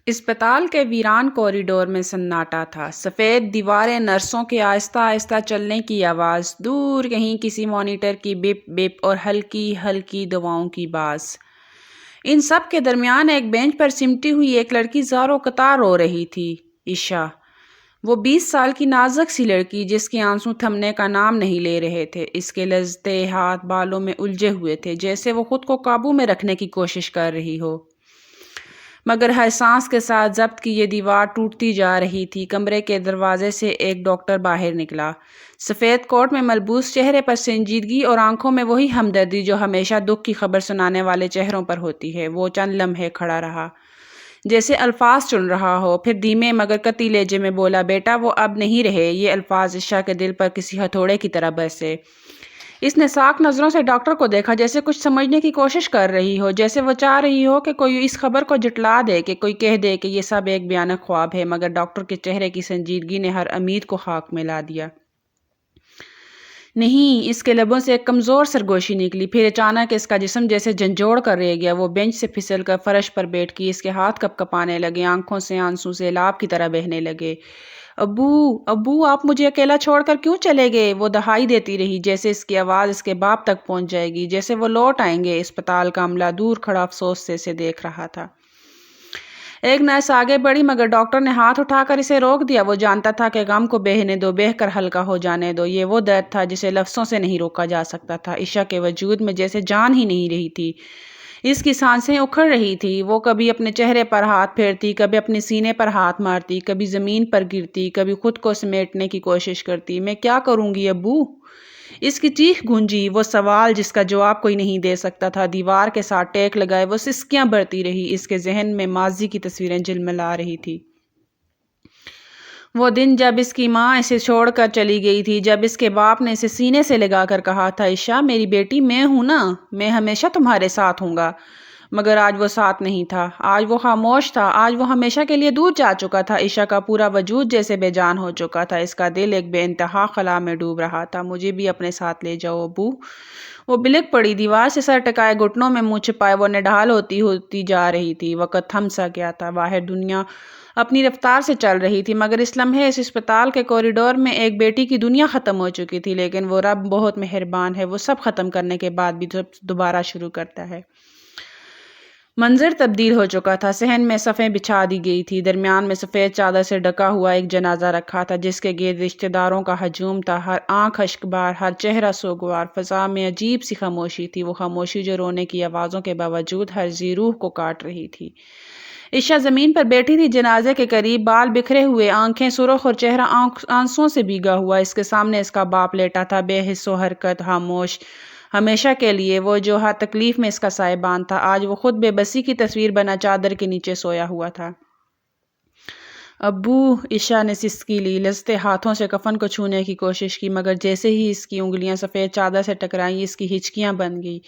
اسپتال کے ویران کوریڈور میں سناٹا تھا۔ سفید دیواریں، نرسوں کے آہستہ آہستہ چلنے کی آواز، دور کہیں کسی مانیٹر کی بپ بپ اور ہلکی ہلکی دواؤں کی باز۔ ان سب کے درمیان ایک بینچ پر سمٹی ہوئی ایک لڑکی زاروں قطار رو رہی تھی، عشا۔ وہ 20 سال کی نازک سی لڑکی جس کے آنسو تھمنے کا نام نہیں لے رہے تھے۔ اس کے لرزتے ہاتھ بالوں میں الجھے ہوئے تھے، جیسے وہ خود کو قابو میں رکھنے کی کوشش کر رہی ہو، مگر ہر سانس کے ساتھ ضبط کی یہ دیوار ٹوٹتی جا رہی تھی۔ کمرے کے دروازے سے ایک ڈاکٹر باہر نکلا، سفید کوٹ میں ملبوس، چہرے پر سنجیدگی اور آنکھوں میں وہی ہمدردی جو ہمیشہ دکھ کی خبر سنانے والے چہروں پر ہوتی ہے۔ وہ چند لمحے کھڑا رہا، جیسے الفاظ چن رہا ہو، پھر دھیمے مگر قطعی لہجے میں بولا، بیٹا وہ اب نہیں رہے۔ یہ الفاظ عشا کے دل پر کسی ہتھوڑے کی طرح برسے۔ اس نے ساکھ نظروں سے ڈاکٹر کو دیکھا، جیسے کچھ سمجھنے کی کوشش کر رہی ہو، جیسے وہ چاہ رہی ہو کہ کوئی اس خبر کو جھٹلا دے، کہ کوئی کہہ دے کہ یہ سب ایک بھیانک خواب ہے، مگر ڈاکٹر کے چہرے کی سنجیدگی نے ہر امید کو خاک میں لا دیا۔ نہیں، اس کے لبوں سے ایک کمزور سرگوشی نکلی، پھر اچانک اس کا جسم جیسے جھنجھوڑ کر رہ گیا۔ وہ بینچ سے پھسل کر فرش پر بیٹھ گئی، اس کے ہاتھ کپ کپانے لگے، آنکھوں سے آنسو سیلاب کی طرح بہنے لگے۔ ابو، ابو، آپ مجھے اکیلا چھوڑ کر کیوں چلے گئے؟ وہ دہائی دیتی رہی، جیسے اس کی آواز اس کے باپ تک پہنچ جائے گی، جیسے وہ لوٹ آئیں گے۔ اسپتال کا عملہ دور کھڑا افسوس سے اسے دیکھ رہا تھا۔ ایک نرس آگے بڑھی، مگر ڈاکٹر نے ہاتھ اٹھا کر اسے روک دیا۔ وہ جانتا تھا کہ غم کو بہنے دو، بہہ کر ہلکا ہو جانے دو۔ یہ وہ درد تھا جسے لفظوں سے نہیں روکا جا سکتا تھا۔ عشا کے وجود میں جیسے جان ہی نہیں رہی تھی، اس کی سانسیں اکھڑ رہی تھی۔ وہ کبھی اپنے چہرے پر ہاتھ پھیرتی، کبھی اپنے سینے پر ہاتھ مارتی، کبھی زمین پر گرتی، کبھی خود کو سمیٹنے کی کوشش کرتی۔ میں کیا کروں گی ابو؟ اس کی چیخ گونجی، وہ سوال جس کا جواب کوئی نہیں دے سکتا تھا۔ دیوار کے ساتھ ٹیک لگائے وہ سسکیاں بھرتی رہی، اس کے ذہن میں ماضی کی تصویریں جھلملا رہی تھی۔ وہ دن جب اس کی ماں اسے چھوڑ کر چلی گئی تھی، جب اس کے باپ نے اسے سینے سے لگا کر کہا تھا، عشا میری بیٹی، میں ہوں نا، میں ہمیشہ تمہارے ساتھ ہوں گا۔ مگر آج وہ ساتھ نہیں تھا، آج وہ خاموش تھا، آج وہ ہمیشہ کے لیے دور جا چکا تھا۔ عشا کا پورا وجود جیسے بے جان ہو چکا تھا، اس کا دل ایک بے انتہا خلا میں ڈوب رہا تھا۔ مجھے بھی اپنے ساتھ لے جاؤ ابو۔ وہ بلک پڑی، دیوار سے سر ٹکائے، گھٹنوں میں منہ چھپائے وہ نڈھال ہوتی جا رہی تھی۔ وقت تھم سا گیا تھا، باہر دنیا اپنی رفتار سے چل رہی تھی، مگر اس لمحے اس اسپتال کے کوریڈور میں ایک بیٹی کی دنیا ختم ہو چکی تھی۔ لیکن وہ رب بہت مہربان ہے، وہ سب ختم کرنے کے بعد بھی دوبارہ شروع کرتا ہے۔ منظر تبدیل ہو چکا تھا، صحن میں صفیں بچھا دی گئی تھی، درمیان میں سفید چادر سے ڈھکا ہوا ایک جنازہ رکھا تھا، جس کے گرد رشتہ داروں کا ہجوم تھا، ہر آنکھ اشکبار، ہر چہرہ سوگوار۔ فضا میں عجیب سی خاموشی تھی، وہ خاموشی جو رونے کی آوازوں کے باوجود ہر ذی روح کو کاٹ رہی تھی۔ عشا زمین پر بیٹھی تھی، جنازے کے قریب، بال بکھرے ہوئے، آنکھیں سرخ اور چہرہ آنسوؤں سے بھیگا ہوا۔ اس کے سامنے اس کا باپ لیٹا تھا، بے حس و حرکت، خاموش، ہمیشہ کے لیے۔ وہ جو ہر تکلیف میں اس کا سائبان تھا، آج وہ خود بے بسی کی تصویر بنا چادر کے نیچے سویا ہوا تھا۔ ابو، عشا نے سسکی لی، لرزتے ہاتھوں سے کفن کو چھونے کی کوشش کی، مگر جیسے ہی اس کی انگلیاں سفید چادر سے ٹکرائیں، اس کی ہچکیاں بن گئی۔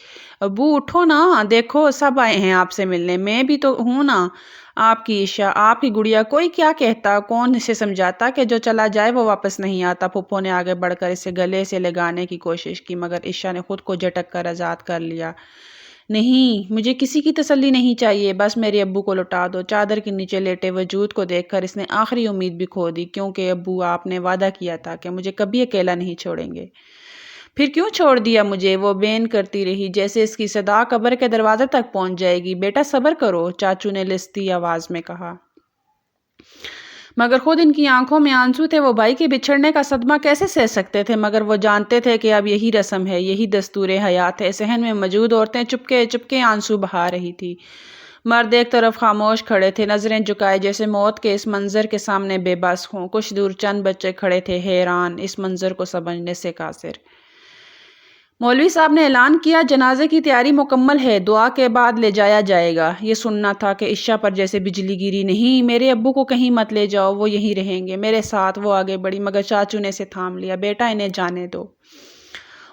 ابو اٹھو نا، دیکھو سب آئے ہیں آپ سے ملنے، میں بھی تو ہوں نا آپ کی عشا، آپ کی گڑیا۔ کوئی کیا کہتا، کون اسے سمجھاتا کہ جو چلا جائے وہ واپس نہیں آتا؟ پھپھو نے آگے بڑھ کر اسے گلے سے لگانے کی کوشش کی، مگر عشا نے خود کو جھٹک کر آزاد کر لیا۔ نہیں، مجھے کسی کی تسلی نہیں چاہیے، بس میرے ابو کو لوٹا دو۔ چادر کے نیچے لیٹے وجود کو دیکھ کر اس نے آخری امید بھی کھو دی، کیونکہ ابو آپ نے وعدہ کیا تھا کہ مجھے کبھی اکیلا نہیں چھوڑیں گے۔ پھر کیوں چھوڑ دیا مجھے؟ وہ بین کرتی رہی، جیسے اس کی صدا قبر کے دروازے تک پہنچ جائے گی۔ بیٹا صبر کرو، چاچو نے لستی آواز میں کہا۔ مگر خود ان کی آنکھوں میں آنسو تھے، وہ بھائی کے بچھڑنے کا صدمہ کیسے سہ سکتے تھے؟ مگر وہ جانتے تھے کہ اب یہی رسم ہے، یہی دستور حیات ہے۔ صحن میں موجود عورتیں چپکے چپکے آنسو بہا رہی تھی، مرد ایک طرف خاموش کھڑے تھے، نظریں جھکائے، جیسے موت کے اس منظر کے سامنے بے بس ہوں۔ کچھ دور چند بچے کھڑے تھے، حیران، اس منظر کو سمجھنے سے قاصر۔ مولوی صاحب نے اعلان کیا، جنازے کی تیاری مکمل ہے، دعا کے بعد لے جایا جائے گا۔ یہ سننا تھا کہ عشا پر جیسے بجلی گری۔ نہیں، میرے ابو کو کہیں مت لے جاؤ، وہ یہیں رہیں گے میرے ساتھ۔ وہ آگے بڑھی، مگر چاچو نے اسے تھام لیا۔ بیٹا انہیں جانے دو،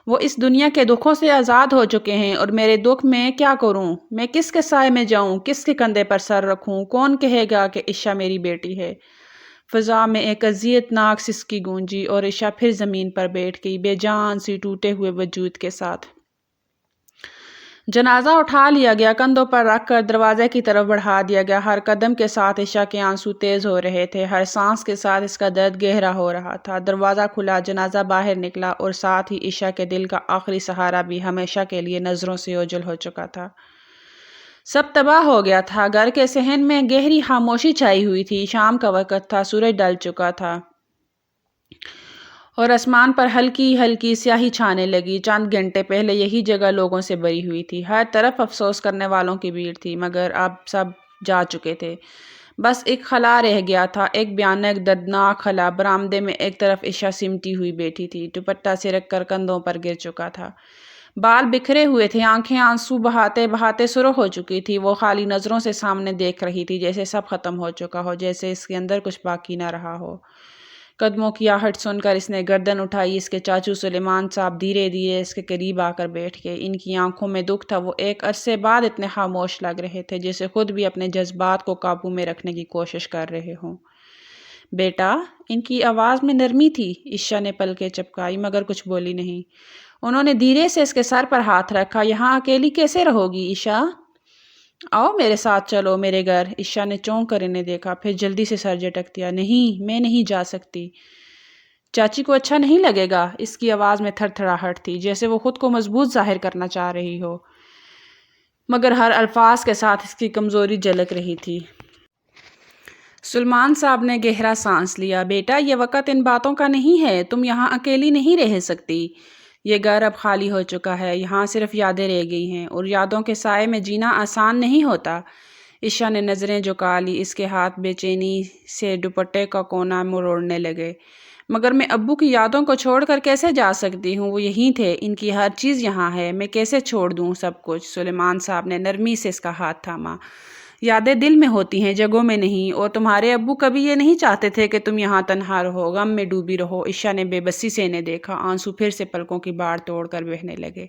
وہ اس دنیا کے دکھوں سے آزاد ہو چکے ہیں، اور میرے دکھ میں کیا کروں؟ میں کس کے سائے میں جاؤں، کس کے کندھے پر سر رکھوں؟ کون کہے گا کہ عشا میری بیٹی ہے؟ فضا میں ایک اذیت ناک سسکی گونجی، اور عشا پھر زمین پر بیٹھ گئی، بے جان سی ٹوٹے ہوئے وجود کے ساتھ۔ جنازہ اٹھا لیا گیا، کندھوں پر رکھ کر دروازے کی طرف بڑھا دیا گیا۔ ہر قدم کے ساتھ عشا کے آنسو تیز ہو رہے تھے، ہر سانس کے ساتھ اس کا درد گہرا ہو رہا تھا۔ دروازہ کھلا، جنازہ باہر نکلا اور ساتھ ہی عشا کے دل کا آخری سہارا بھی ہمیشہ کے لیے نظروں سے اوجھل ہو چکا تھا۔ سب تباہ ہو گیا تھا۔ گھر کے صحن میں گہری خاموشی چھائی ہوئی تھی۔ شام کا وقت تھا، سورج ڈل چکا تھا اور آسمان پر ہلکی ہلکی سیاہی چھانے لگی۔ چند گھنٹے پہلے یہی جگہ لوگوں سے بھری ہوئی تھی، ہر طرف افسوس کرنے والوں کی بھیڑ تھی، مگر اب سب جا چکے تھے۔ بس ایک خلا رہ گیا تھا، ایک بھیانک دردناک خلا۔ برآمدے میں ایک طرف عشا سمٹی ہوئی بیٹھی تھی، دوپٹہ سرک کر کندھوں پر گر چکا تھا، بال بکھرے ہوئے تھے، آنکھیں آنسو بہاتے بہاتے سرخ ہو چکی تھی۔ وہ خالی نظروں سے سامنے دیکھ رہی تھی، جیسے سب ختم ہو چکا ہو، جیسے اس کے اندر کچھ باقی نہ رہا ہو۔ قدموں کی آہٹ سن کر اس نے گردن اٹھائی۔ اس کے چاچو سلیمان صاحب دھیرے دھیرے اس کے قریب آ کر بیٹھ گئے۔ ان کی آنکھوں میں دکھ تھا، وہ ایک عرصے بعد اتنے خاموش لگ رہے تھے جیسے خود بھی اپنے جذبات کو قابو میں رکھنے کی کوشش کر رہے ہوں۔ بیٹا، ان کی آواز میں نرمی تھی۔ عشا نے پلکیں چپکائی مگر کچھ بولی نہیں۔ انہوں نے دھیرے سے اس کے سر پر ہاتھ رکھا۔ یہاں اکیلی کیسے رہو گی عشا؟ آؤ میرے ساتھ چلو میرے گھر۔ عشا نے چونک کر انہیں دیکھا، پھر جلدی سے سر جھٹک دیا۔ نہیں، میں نہیں جا سکتی۔ چاچی کو اچھا نہیں لگے گا۔ اس کی آواز میں تھر تھراہٹ تھی، جیسے وہ خود کو مضبوط ظاہر کرنا چاہ رہی ہو، مگر ہر الفاظ کے ساتھ اس کی کمزوری جھلک رہی تھی۔ سلیمان صاحب نے گہرا سانس لیا۔ بیٹا، یہ وقت ان باتوں کا نہیں ہے، تم یہاں اکیلی نہیں رہ سکتی۔ یہ گھر اب خالی ہو چکا ہے، یہاں صرف یادیں رہ گئی ہیں، اور یادوں کے سائے میں جینا آسان نہیں ہوتا۔ عشا نے نظریں جھکا لی، اس کے ہاتھ بے چینی سے دوپٹے کا کونا مروڑنے لگے۔ مگر میں ابو کی یادوں کو چھوڑ کر کیسے جا سکتی ہوں؟ وہ یہیں تھے، ان کی ہر چیز یہاں ہے، میں کیسے چھوڑ دوں سب کچھ؟ سلیمان صاحب نے نرمی سے اس کا ہاتھ تھاما۔ یادیں دل میں ہوتی ہیں، جگہوں میں نہیں، اور تمہارے ابو کبھی یہ نہیں چاہتے تھے کہ تم یہاں تنہا رہو، غم میں ڈوبی رہو۔ عشا نے بے بسی سے انہیں دیکھا، آنسو پھر سے پلکوں کی باڑ توڑ کر بہنے لگے۔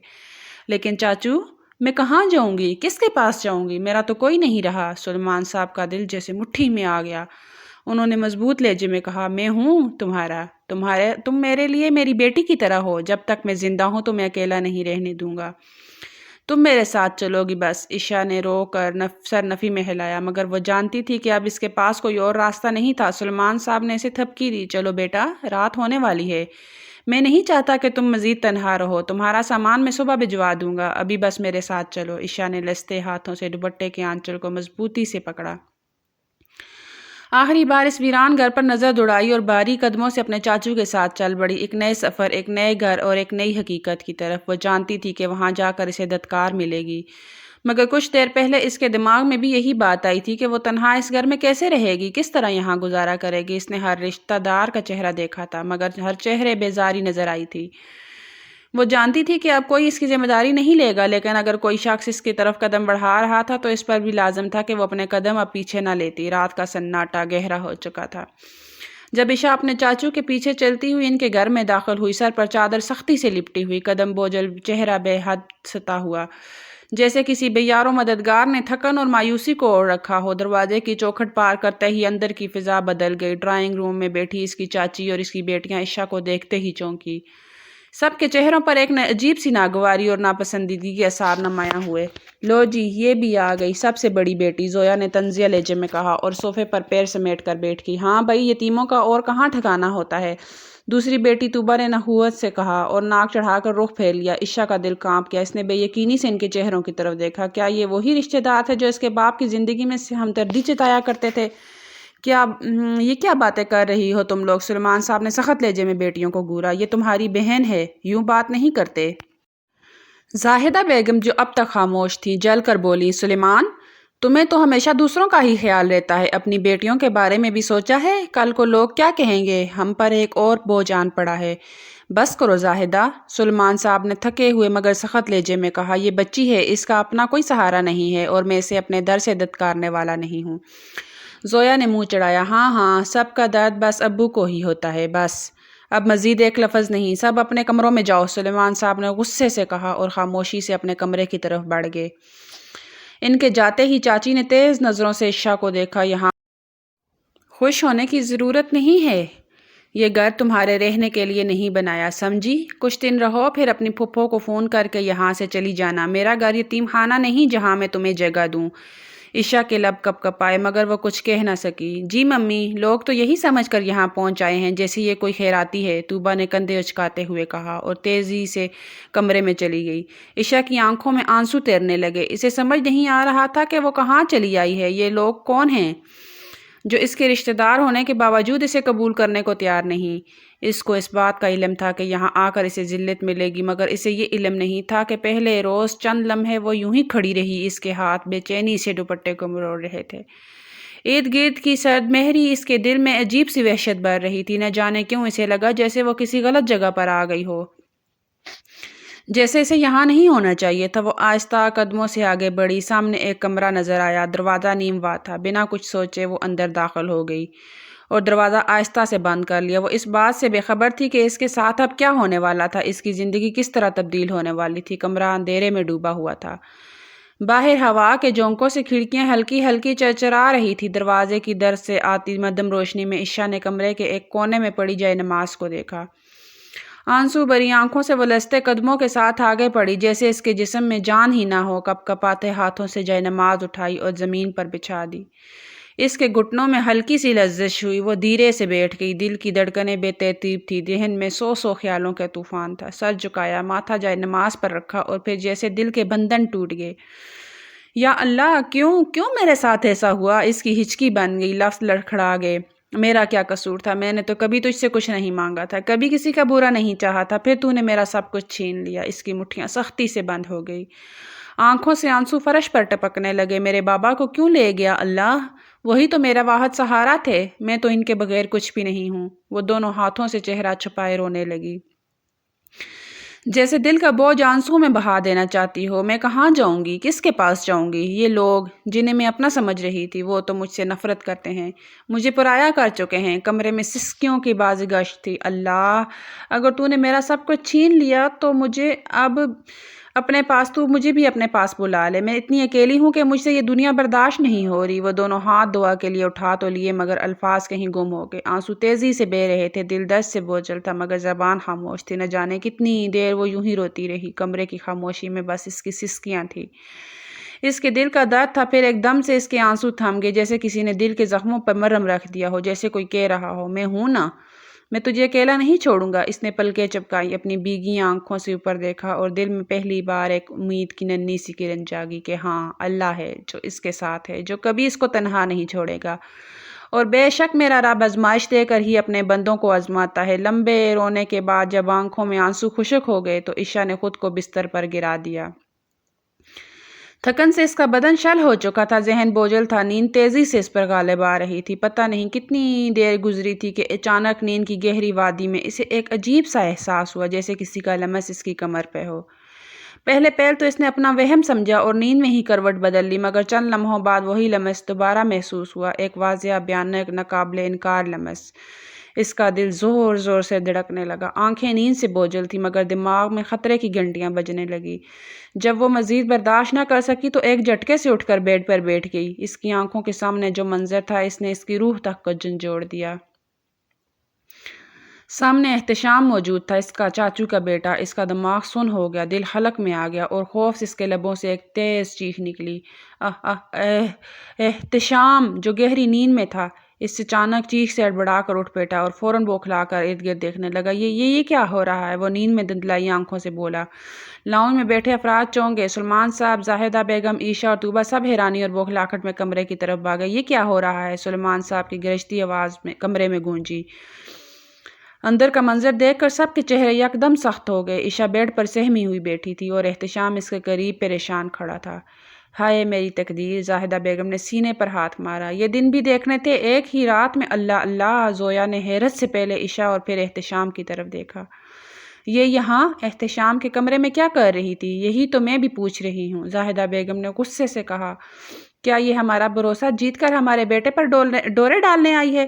لیکن چاچو، میں کہاں جاؤں گی؟ کس کے پاس جاؤں گی؟ میرا تو کوئی نہیں رہا۔ سلیمان صاحب کا دل جیسے مٹھی میں آ گیا۔ انہوں نے مضبوط لہجے میں کہا، میں ہوں تمہارا، تم میرے لیے میری بیٹی کی طرح ہو۔ جب تک میں زندہ ہوں تو میں اکیلا نہیں رہنے دوں گا، تم میرے ساتھ چلو گی بس۔ عشا نے رو کر سر نفی میں ہلایا، مگر وہ جانتی تھی کہ اب اس کے پاس کوئی اور راستہ نہیں تھا۔ سلیمان صاحب نے اسے تھپکی دی۔ چلو بیٹا، رات ہونے والی ہے، میں نہیں چاہتا کہ تم مزید تنہا رہو، تمہارا سامان میں صبح بھجوا دوں گا، ابھی بس میرے ساتھ چلو۔ عشا نے لستے ہاتھوں سے دوپٹے کے آنچل کو مضبوطی سے پکڑا، آخری بار اس ویران گھر پر نظر دوڑائی اور بھاری قدموں سے اپنے چاچو کے ساتھ چل بڑی، ایک نئے سفر، ایک نئے گھر اور ایک نئی حقیقت کی طرف۔ وہ جانتی تھی کہ وہاں جا کر اسے دھتکار ملے گی، مگر کچھ دیر پہلے اس کے دماغ میں بھی یہی بات آئی تھی کہ وہ تنہا اس گھر میں کیسے رہے گی، کس طرح یہاں گزارا کرے گی۔ اس نے ہر رشتہ دار کا چہرہ دیکھا تھا، مگر ہر چہرے بیزاری نظر آئی تھی۔ وہ جانتی تھی کہ اب کوئی اس کی ذمہ داری نہیں لے گا، لیکن اگر کوئی شخص اس کی طرف قدم بڑھا رہا تھا تو اس پر بھی لازم تھا کہ وہ اپنے قدم اب پیچھے نہ لیتی۔ رات کا سناٹا گہرا ہو چکا تھا جب عشا اپنے چاچو کے پیچھے چلتی ہوئی ان کے گھر میں داخل ہوئی، سر پر چادر سختی سے لپٹی ہوئی، قدم بوجھل، چہرہ بے حد ستا ہوا، جیسے کسی بے یار و مددگار نے تھکن اور مایوسی کو اوڑھ رکھا ہو۔ دروازے کی چوکھٹ پار کرتے ہی اندر کی فضا بدل گئی۔ ڈرائنگ روم میں بیٹھی اس کی چاچی اور اس کی بیٹیاں عشا کو دیکھتے ہی چونکی۔ سب کے چہروں پر ایک عجیب سی ناگواری اور ناپسندیدگی کے آثار نمایاں ہوئے۔ لو جی، یہ بھی آ گئی سب سے بڑی بیٹی، زویا نے طنزیہ لہجے میں کہا اور صوفے پر پیر سمیٹ کر بیٹھ گئی۔ ہاں بھائی، یتیموں کا اور کہاں ٹھکانہ ہوتا ہے، دوسری بیٹی طوبہ نے نخوت سے کہا اور ناک چڑھا کر رخ پھیر لیا۔ عشا کا دل کانپ گیا، اس نے بے یقینی سے ان کے چہروں کی طرف دیکھا۔ کیا یہ وہی رشتے دار تھے جو اس کے باپ کی زندگی میں ہمدردی جتایا کرتے تھے؟ یہ کیا باتیں کر رہی ہو تم لوگ؟ سلیمان صاحب نے سخت لہجے میں بیٹیوں کو گھورا۔ یہ تمہاری بہن ہے، یوں بات نہیں کرتے۔ زاہدہ بیگم جو اب تک خاموش تھی، جل کر بولی، سلیمان، تمہیں تو ہمیشہ دوسروں کا ہی خیال رہتا ہے، اپنی بیٹیوں کے بارے میں بھی سوچا ہے؟ کل کو لوگ کیا کہیں گے؟ ہم پر ایک اور بوجھ آن پڑا ہے۔ بس کرو زاہدہ، سلیمان صاحب نے تھکے ہوئے مگر سخت لہجے میں کہا، یہ بچی ہے، اس کا اپنا کوئی سہارا نہیں ہے اور میں اسے اپنے در سے دھتکارنے والا نہیں ہوں۔ زویا نے منہ چڑھایا، ہاں ہاں، سب کا درد بس ابو کو ہی ہوتا ہے، بس اب مزید ایک لفظ نہیں، سب اپنے کمروں میں جاؤ، سلیمان صاحب نے غصے سے کہا اور خاموشی سے اپنے کمرے کی طرف بڑھ گئے۔ ان کے جاتے ہی چاچی نے تیز نظروں سے عشا کو دیکھا۔ یہاں خوش ہونے کی ضرورت نہیں ہے، یہ گھر تمہارے رہنے کے لیے نہیں بنایا، سمجھی؟ کچھ دن رہو پھر اپنی پھپھو کو فون کر کے یہاں سے چلی جانا۔ میرا گھر یتیم خانہ نہیں جہاں میں تمہیں جگہ دوں۔ عشا کے لب کپ کپائے مگر وہ کچھ کہہ نہ سکی۔ جی ممی، لوگ تو یہی سمجھ کر یہاں پہنچ آئے ہیں جیسے یہ کوئی خیراتی ہے، طوبہ نے کندھے اچکاتے ہوئے کہا اور تیزی سے کمرے میں چلی گئی۔ عشا کی آنکھوں میں آنسو تیرنے لگے۔ اسے سمجھ نہیں آ رہا تھا کہ وہ کہاں چلی آئی ہے۔ یہ لوگ کون ہیں جو اس کے رشتہ دار ہونے کے باوجود اسے قبول کرنے کو تیار نہیں؟ اس کو اس بات کا علم تھا کہ یہاں آ کر اسے ذلت ملے گی، مگر اسے یہ علم نہیں تھا کہ پہلے روز چند لمحے وہ یوں ہی کھڑی رہی، اس کے ہاتھ بے چینی سے دوپٹے کو مروڑ رہے تھے۔ ارد گرد کی سرد مہری اس کے دل میں عجیب سی وحشت بھر رہی تھی۔ نہ جانے کیوں اسے لگا جیسے وہ کسی غلط جگہ پر آ گئی ہو، جیسے اسے یہاں نہیں ہونا چاہیے تھا۔ وہ آہستہ قدموں سے آگے بڑھی۔ سامنے ایک کمرہ نظر آیا، دروازہ نیم وا تھا۔ بنا کچھ سوچے وہ اندر داخل ہو گئی اور دروازہ آہستہ سے بند کر لیا۔ وہ اس بات سے بے خبر تھی کہ اس کے ساتھ اب کیا ہونے والا تھا، اس کی زندگی کس طرح تبدیل ہونے والی تھی۔ کمرہ اندھیرے میں ڈوبا ہوا تھا۔ باہر ہوا کے جھونکوں سے کھڑکیاں ہلکی ہلکی چرچرا رہی تھی۔ دروازے کی در سے آتی مدھم روشنی میں عشا نے کمرے کے ایک کونے میں پڑی جائے نماز کو دیکھا۔ آنسو بھری آنکھوں سے وہ لرزتے قدموں کے ساتھ آگے بڑھی جیسے اس کے جسم میں جان ہی نہ ہو۔ کپ کپاتے ہاتھوں سے جائے نماز اٹھائی اور زمین پر بچھا دی۔ اس کے گھٹنوں میں ہلکی سی لرزش ہوئی۔ وہ دھیرے سے بیٹھ گئی۔ دل کی دھڑکنیں بے ترتیب تھی۔ ذہن میں سو خیالوں کا طوفان تھا۔ سر جھکایا، ماتھا جائے نماز پر رکھا اور پھر جیسے دل کے بندھن ٹوٹ گئے۔ یا اللہ، کیوں میرے ساتھ ایسا ہوا؟ اس کی ہچکی بن گئی، لفظ لڑکھڑا گئے۔ میرا کیا قصور تھا؟ میں نے تو کبھی تجھ سے کچھ نہیں مانگا تھا، کبھی کسی کا برا نہیں چاہا تھا، پھر تو نے میرا سب کچھ چھین لیا۔ اس کی مٹھیاں سختی سے بند ہو گئی، آنکھوں سے آنسو فرش پر ٹپکنے لگے۔ میرے بابا کو کیوں لے گیا اللہ؟ وہی تو میرا واحد سہارا تھے، میں تو ان کے بغیر کچھ بھی نہیں ہوں۔ وہ دونوں ہاتھوں سے چہرہ چھپائے رونے لگی، جیسے دل کا بوجھ آنسو میں بہا دینا چاہتی ہو۔ میں کہاں جاؤں گی؟ کس کے پاس جاؤں گی؟ یہ لوگ جنہیں میں اپنا سمجھ رہی تھی وہ تو مجھ سے نفرت کرتے ہیں، مجھے پرایا کر چکے ہیں۔ کمرے میں سسکیوں کی بازگشت تھی۔ اللہ، اگر تو نے میرا سب کچھ چھین لیا تو مجھے بھی اپنے پاس بلا لے۔ میں اتنی اکیلی ہوں کہ مجھ سے یہ دنیا برداشت نہیں ہو رہی۔ وہ دونوں ہاتھ دعا کے لیے اٹھا تو لیے مگر الفاظ کہیں گم ہو گئے۔ آنسو تیزی سے بہہ رہے تھے، دل درد سے بوجھل تھا مگر زبان خاموش تھی۔ نہ جانے کتنی دیر وہ یوں ہی روتی رہی۔ کمرے کی خاموشی میں بس اس کی سسکیاں تھیں، اس کے دل کا درد تھا۔ پھر ایک دم سے اس کے آنسو تھم گئے، جیسے کسی نے دل کے زخموں پر مرہم رکھ دیا ہو، جیسے کوئی کہہ رہا ہو میں ہوں نا، میں تجھے اکیلا نہیں چھوڑوں گا۔ اس نے پلکیں چپکائی، اپنی بھیگی آنکھوں سے اوپر دیکھا اور دل میں پہلی بار ایک امید کی ننھی سی کرن جاگی کہ ہاں، اللہ ہے جو اس کے ساتھ ہے، جو کبھی اس کو تنہا نہیں چھوڑے گا۔ اور بے شک میرا رب آزمائش دے کر ہی اپنے بندوں کو آزماتا ہے۔ لمبے رونے کے بعد جب آنکھوں میں آنسو خشک ہو گئے تو عشا نے خود کو بستر پر گرا دیا۔ تھکن سے اس کا بدن شل ہو چکا تھا، ذہن بوجھل تھا، نیند تیزی سے اس پر غالب آ رہی تھی۔ پتہ نہیں کتنی دیر گزری تھی کہ اچانک نیند کی گہری وادی میں اسے ایک عجیب سا احساس ہوا، جیسے کسی کا لمس اس کی کمر پہ ہو۔ پہلے تو اس نے اپنا وہم سمجھا اور نیند میں ہی کروٹ بدل لی، مگر چند لمحوں بعد وہی لمس دوبارہ محسوس ہوا، ایک واضح، بھیانک، ناقابل انکار لمس۔ اس کا دل زور زور سے دھڑکنے لگا، آنکھیں نیند سے بوجھل تھی مگر دماغ میں خطرے کی گھنٹیاں بجنے لگی۔ جب وہ مزید برداشت نہ کر سکی تو ایک جھٹکے سے اٹھ کر بیڈ پر بیٹھ گئی۔ اس کی آنکھوں کے سامنے جو منظر تھا اس نے اس کی روح تک کو جھنجھوڑ دیا۔ سامنے احتشام موجود تھا، اس کا چاچو کا بیٹا۔ اس کا دماغ سن ہو گیا، دل حلق میں آ گیا اور خوف سے اس کے لبوں سے ایک تیز چیخ نکلی۔ احتشام جو گہری نیند میں تھا اس سے اچانک چیخ سے ہڑبڑا کر اٹھ بیٹھا اور فوراً بوکھلا کر ارد گرد دیکھنے لگا۔ یہ کیا ہو رہا ہے؟ وہ نیند میں دھندلائی آنکھوں سے بولا۔ لاؤنج میں بیٹھے افراد چونک گئے۔ سلیمان صاحب، زاہدہ بیگم، عشا اور طوبہ سب حیرانی اور بوکھلاہٹ میں کمرے کی طرف بھاگے۔ یہ کیا ہو رہا ہے؟ سلیمان صاحب کی گرجتی آواز میں کمرے میں گونجی۔ اندر کا منظر دیکھ کر سب کے چہرے یکدم سخت ہو گئے۔ عشا بیڈ پر سہمی ہوئی بیٹھی تھی اور احتشام اس کے قریب پریشان کھڑا تھا۔ ہائے میری تقدیر! زاہدہ بیگم نے سینے پر ہاتھ مارا۔ یہ دن بھی دیکھنے تھے، ایک ہی رات میں! اللہ اللہ! زویا نے حیرت سے پہلے عشا اور پھر احتشام کی طرف دیکھا۔ یہ یہاں احتشام کے کمرے میں کیا کر رہی تھی؟ یہی تو میں بھی پوچھ رہی ہوں، زاہدہ بیگم نے غصے سے کہا۔ کیا یہ ہمارا بھروسہ جیت کر ہمارے بیٹے پر ڈورے ڈالنے آئی ہے؟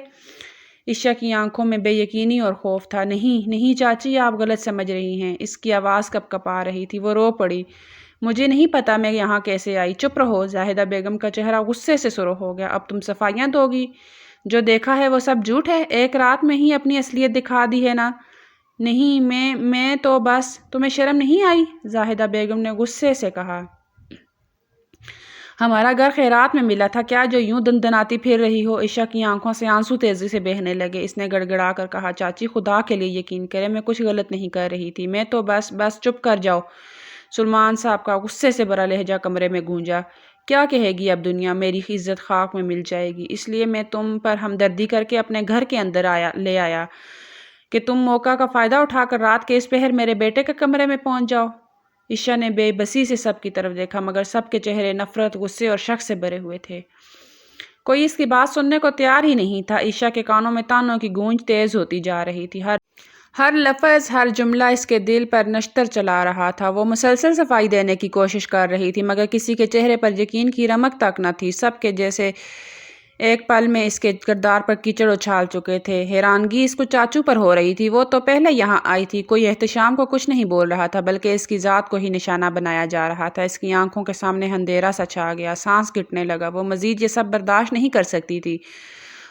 عشا کی آنکھوں میں بے یقینی اور خوف تھا۔ نہیں چاچی، آپ غلط سمجھ رہی ہیں۔ اس کی آواز کپ کپا رہی تھی۔ وہ رو پڑی۔ مجھے نہیں پتا میں یہاں کیسے آئی۔ چپ رہو! زاہدہ بیگم کا چہرہ غصے سے سرخ ہو گیا۔ اب تم صفائیاں دو گی؟ جو دیکھا ہے وہ سب جھوٹ ہے، ایک رات میں ہی اپنی اصلیت دکھا دی ہے نا۔ نہیں میں تو بس، تمہیں شرم نہیں آئی؟ زاہدہ بیگم نے غصے سے کہا۔ ہمارا گھر خیرات میں ملا تھا کیا جو یوں دندناتی پھر رہی ہو؟ عائشہ کی آنکھوں سے آنسو تیزی سے بہنے لگے۔ اس نے گڑ گڑا کر کہا، چاچی خدا کے لیے یقین کرے، میں کچھ غلط نہیں کر رہی تھی، میں تو بس چپ کر جاؤ۔ سلمان صاحب کا غصے سے بھرا لہجہ کمرے میں گونجا۔ کیا کہے گی اب دنیا؟ میری عزت خاک میں مل جائے گی، اس لیے میں تم پر ہمدردی کر کے اپنے گھر کے اندر لے آیا کہ تم موقع کا فائدہ اٹھا کر رات کے اس پہر میرے بیٹے کے کمرے میں پہنچ جاؤ۔ عائشہ نے بے بسی سے سب کی طرف دیکھا، مگر سب کے چہرے نفرت، غصے اور شک سے بھرے ہوئے تھے۔ کوئی اس کی بات سننے کو تیار ہی نہیں تھا۔ عائشہ کے کانوں میں طعنوں کی گونج تیز ہوتی جا رہی تھی، ہر لفظ، ہر جملہ اس کے دل پر نشتر چلا رہا تھا۔ وہ مسلسل صفائی دینے کی کوشش کر رہی تھی، مگر کسی کے چہرے پر یقین کی رمق تک نہ تھی۔ سب کے جیسے ایک پل میں اس کے کردار پر کیچڑ اچھال چکے تھے۔ حیرانگی اس کو چاچو پر ہو رہی تھی، وہ تو پہلے یہاں آئی تھی۔ کوئی احتشام کو کچھ نہیں بول رہا تھا، بلکہ اس کی ذات کو ہی نشانہ بنایا جا رہا تھا۔ اس کی آنکھوں کے سامنے اندھیرا سا چھا گیا، سانس گھٹنے لگا۔ وہ مزید یہ سب برداشت نہیں کر سکتی تھی۔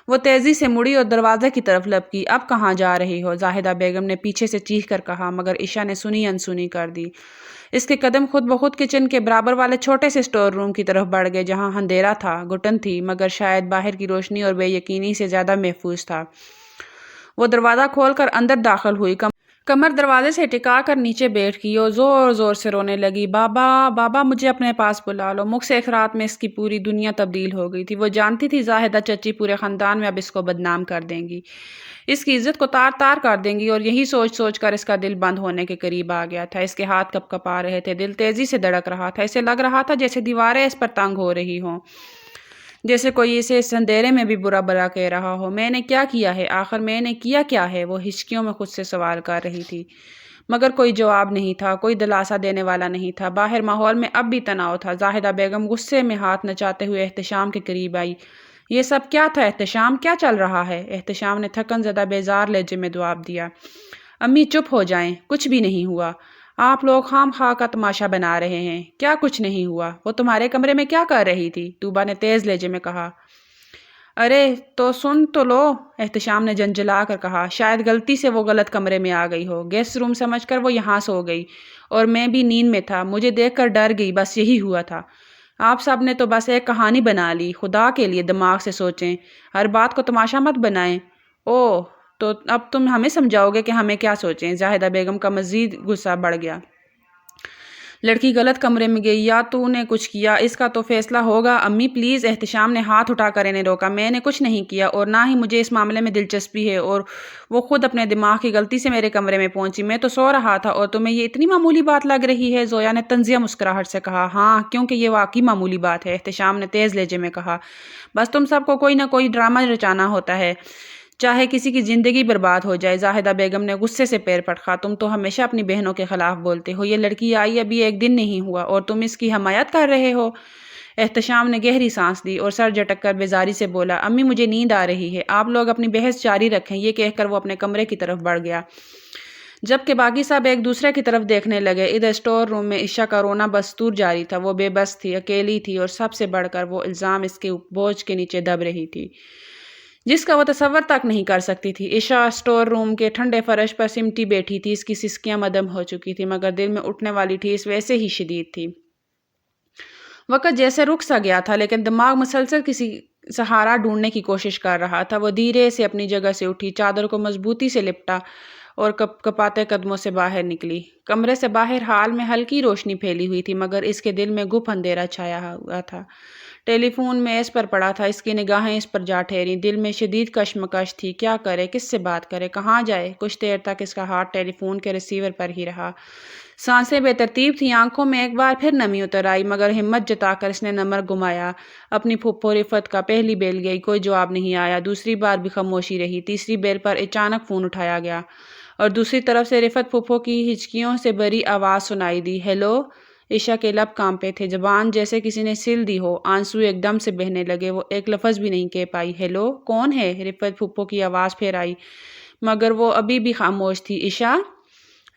وہ تیزی سے مڑی اور دروازے کی طرف لپکی۔ اب کہاں جا رہی ہو؟ زاہدہ بیگم نے پیچھے سے چیخ کر کہا، مگر عائشہ نے سنی انسنی کر دی۔ اس کے قدم خود بخود کچن کے برابر والے چھوٹے سے اسٹور روم کی طرف بڑھ گئے، جہاں اندھیرا تھا، گھٹن تھی، مگر شاید باہر کی روشنی اور بے یقینی سے زیادہ محفوظ تھا۔ وہ دروازہ کھول کر اندر داخل ہوئی، کمر دروازے سے ٹکا کر نیچے بیٹھ گئی اور زور زور سے رونے لگی۔ بابا بابا، مجھے اپنے پاس بلا لو۔ مکھ سے ایک رات میں اس کی پوری دنیا تبدیل ہو گئی تھی۔ وہ جانتی تھی زاہدہ چچی پورے خاندان میں اب اس کو بدنام کر دیں گی، اس کی عزت کو تار تار کر دیں گی، اور یہی سوچ سوچ کر اس کا دل بند ہونے کے قریب آ گیا تھا۔ اس کے ہاتھ کپ کپا رہے تھے، دل تیزی سے دھڑک رہا تھا۔ اسے لگ رہا تھا جیسے دیواریں اس پر تنگ ہو رہی ہوں، جیسے کوئی اسے اس اندھیرے میں بھی برا بھلا کہہ رہا ہو۔ میں نے کیا کیا ہے آخر؟ میں نے کیا ہے؟ وہ ہچکیوں میں خود سے سوال کر رہی تھی، مگر کوئی جواب نہیں تھا، کوئی دلاسا دینے والا نہیں تھا۔ باہر ماحول میں اب بھی تناؤ تھا۔ زاہدہ بیگم غصے میں ہاتھ نچاتے ہوئے احتشام کے قریب آئی۔ یہ سب کیا تھا احتشام؟ کیا چل رہا ہے؟ احتشام نے تھکن زدہ بیزار لہجے میں جواب دیا، امی چپ ہو جائیں، کچھ بھی نہیں ہوا۔ آپ لوگ خام خواہ کا تماشا بنا رہے ہیں۔ کیا کچھ نہیں ہوا؟ وہ تمہارے کمرے میں کیا کر رہی تھی؟ طوبہ نے تیز لہجے میں کہا۔ ارے تو سن تو لو، احتشام نے جھنجھلا کر کہا۔ شاید غلطی سے وہ غلط کمرے میں آ گئی ہو، گیسٹ روم سمجھ کر وہ یہاں سو گئی، اور میں بھی نیند میں تھا، مجھے دیکھ کر ڈر گئی، بس یہی ہوا تھا۔ آپ سب نے تو بس ایک کہانی بنا لی۔ خدا کے لیے دماغ سے سوچیں، ہر بات کو تماشا مت بنائیں۔ اوہ، تو اب تم ہمیں سمجھاؤ گے کہ ہمیں کیا سوچیں؟ زاہدہ بیگم کا مزید غصہ بڑھ گیا۔ لڑکی غلط کمرے میں گئی یا تو نے کچھ کیا، اس کا تو فیصلہ ہوگا۔ امی پلیز، احتشام نے ہاتھ اٹھا کر انہیں روکا۔ میں نے کچھ نہیں کیا، اور نہ ہی مجھے اس معاملے میں دلچسپی ہے، اور وہ خود اپنے دماغ کی غلطی سے میرے کمرے میں پہنچی۔ میں تو سو رہا تھا، اور تمہیں یہ اتنی معمولی بات لگ رہی ہے؟ زویا نے طنزیہ مسکراہٹ سے کہا۔ ہاں، کیونکہ یہ واقعی معمولی بات ہے، احتشام نے تیز لہجے میں کہا۔ بس تم سب کو کوئی نہ کوئی ڈرامہ رچانا ہوتا ہے، چاہے کسی کی زندگی برباد ہو جائے۔ زاہدہ بیگم نے غصے سے پیر پٹکا۔ تم تو ہمیشہ اپنی بہنوں کے خلاف بولتے ہو۔ یہ لڑکی آئی ابھی ایک دن نہیں ہوا، اور تم اس کی حمایت کر رہے ہو۔ احتشام نے گہری سانس لی اور سر جھٹک کر بیزاری سے بولا، امی مجھے نیند آ رہی ہے، آپ لوگ اپنی بحث جاری رکھیں۔ یہ کہہ کر وہ اپنے کمرے کی طرف بڑھ گیا، جبکہ باقی سب ایک دوسرے کی طرف دیکھنے لگے۔ ادھر اسٹور روم میں عائشہ کا رونا بدستور جاری تھا۔ وہ بے بس تھی، اکیلی تھی، اور سب سے بڑھ کر وہ الزام اس کے بوجھ کے نیچے دب رہی تھی، جس کا وہ تصور تک نہیں کر سکتی تھی۔ عائشہ اسٹور روم کے ٹھنڈے فرش پر سمٹی بیٹھی تھی، اس کی سسکیاں مدھم ہو چکی تھی، مگر دل میں اٹھنے والی ٹھیس ویسے ہی شدید تھی۔ وقت جیسے رک سا گیا تھا، لیکن دماغ مسلسل کسی سہارا ڈھونڈنے کی کوشش کر رہا تھا۔ وہ دھیرے سے اپنی جگہ سے اٹھی، چادر کو مضبوطی سے لپٹا اور کپاتے قدموں سے باہر نکلی۔ کمرے سے باہر حال میں ہلکی روشنی پھیلی ہوئی تھی، مگر اس کے دل میں گپ اندھیرا چھایا ہوا تھا۔ ٹیلی فون میز پر پڑا تھا، اس کی نگاہیں اس پر جا ٹھہریں۔ دل میں شدید کشمکش تھی، کیا کرے، کس سے بات کرے، کہاں جائے۔ کچھ دیر تک اس کا ہاتھ ٹیلی فون کے ریسیور پر ہی رہا۔ سانسیں بے ترتیب تھیں، آنکھوں میں ایک بار پھر نمی اتر آئی، مگر ہمت جتا کر اس نے نمبر گھمایا۔ اپنی پھپھو رفت کا۔ پہلی بیل گئی، کوئی جواب نہیں آیا۔ دوسری بار بھی خاموشی رہی۔ تیسری بیل پر اچانک فون اٹھایا گیا، اور دوسری طرف سے رفت پھپھو کی ہچکیوں سے بھری آواز سنائی دی، ہیلو۔ عائشہ کے لب کانپے تھے، زبان جیسے کسی نے سل دی ہو، آنسو ایک دم سے بہنے لگے۔ وہ ایک لفظ بھی نہیں کہہ پائی۔ ہیلو، کون ہے؟ رفت پھپھو کی آواز پھر آئی، مگر وہ ابھی بھی خاموش تھی۔ عائشہ؟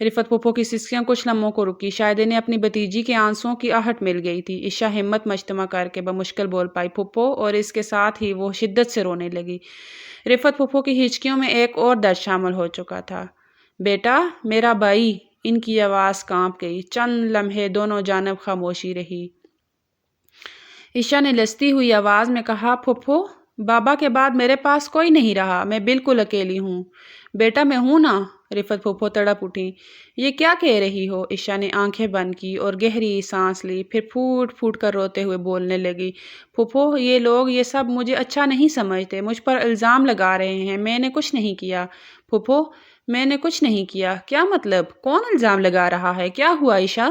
رفت پھوپھو کی سسکیاں کچھ لمحوں کو رکی، شاید انہیں اپنی بھتیجی کے آنسوؤں کی آہٹ مل گئی تھی۔ عشا ہمت مجتمع کر کے بمشکل بول پائی، پھوپھو، اور اس کے ساتھ ہی وہ شدت سے رونے لگی۔ رفت پھوپھو کی ہچکیوں میں ایک اور درد شامل ہو چکا تھا۔ بیٹا، میرا بھائی۔ ان کی آواز کانپ گئی۔ چند لمحے دونوں جانب خاموشی رہی۔ عشا نے لستی ہوئی آواز میں کہا، پھوپھو، بابا کے بعد میرے پاس کوئی نہیں رہا، میں بالکل اکیلی ہوں۔ بیٹا، میں ہوں نا۔ رفت پھوپھو تڑپ اٹھی۔ یہ کیا کہہ رہی ہو؟ عشا نے آنکھیں بند کی اور گہری سانس لی، پھر پھوٹ پھوٹ کر روتے ہوئے بولنے لگی، پھوپھو، یہ لوگ یہ سب مجھے اچھا نہیں سمجھتے، مجھ پر الزام لگا رہے ہیں، میں نے کچھ نہیں کیا۔ پھوپھو، میں نے کچھ نہیں کیا؟ کیا مطلب؟ کون الزام لگا رہا ہے؟ کیا ہوا عشا؟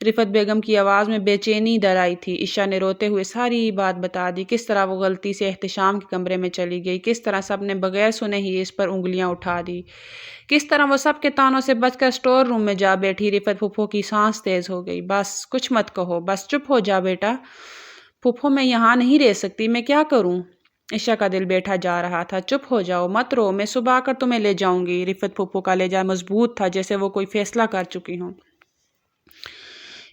رفت بیگم کی آواز میں بے چینی در آئی تھی۔ عشا نے روتے ہوئے ساری بات بتا دی، کس طرح وہ غلطی سے احتشام کے کمرے میں چلی گئی، کس طرح سب نے بغیر سنے ہی اس پر انگلیاں اٹھا دی، کس طرح وہ سب کے تانوں سے بچ کر اسٹور روم میں جا بیٹھی۔ رفت پھوپھو کی سانس تیز ہو گئی۔ بس کچھ مت کہو، بس چپ ہو جا بیٹا۔ پھوپھو، میں یہاں نہیں رہ سکتی، میں کیا کروں؟ عشا کا دل بیٹھا جا رہا تھا۔ چپ ہو جاؤ، مت رو، میں صبح آ کر تمہیں لے جاؤں گی۔ رفت پھوپھو کا لہجہ مضبوط تھا، جیسے وہ کوئی فیصلہ کر چکی ہوں۔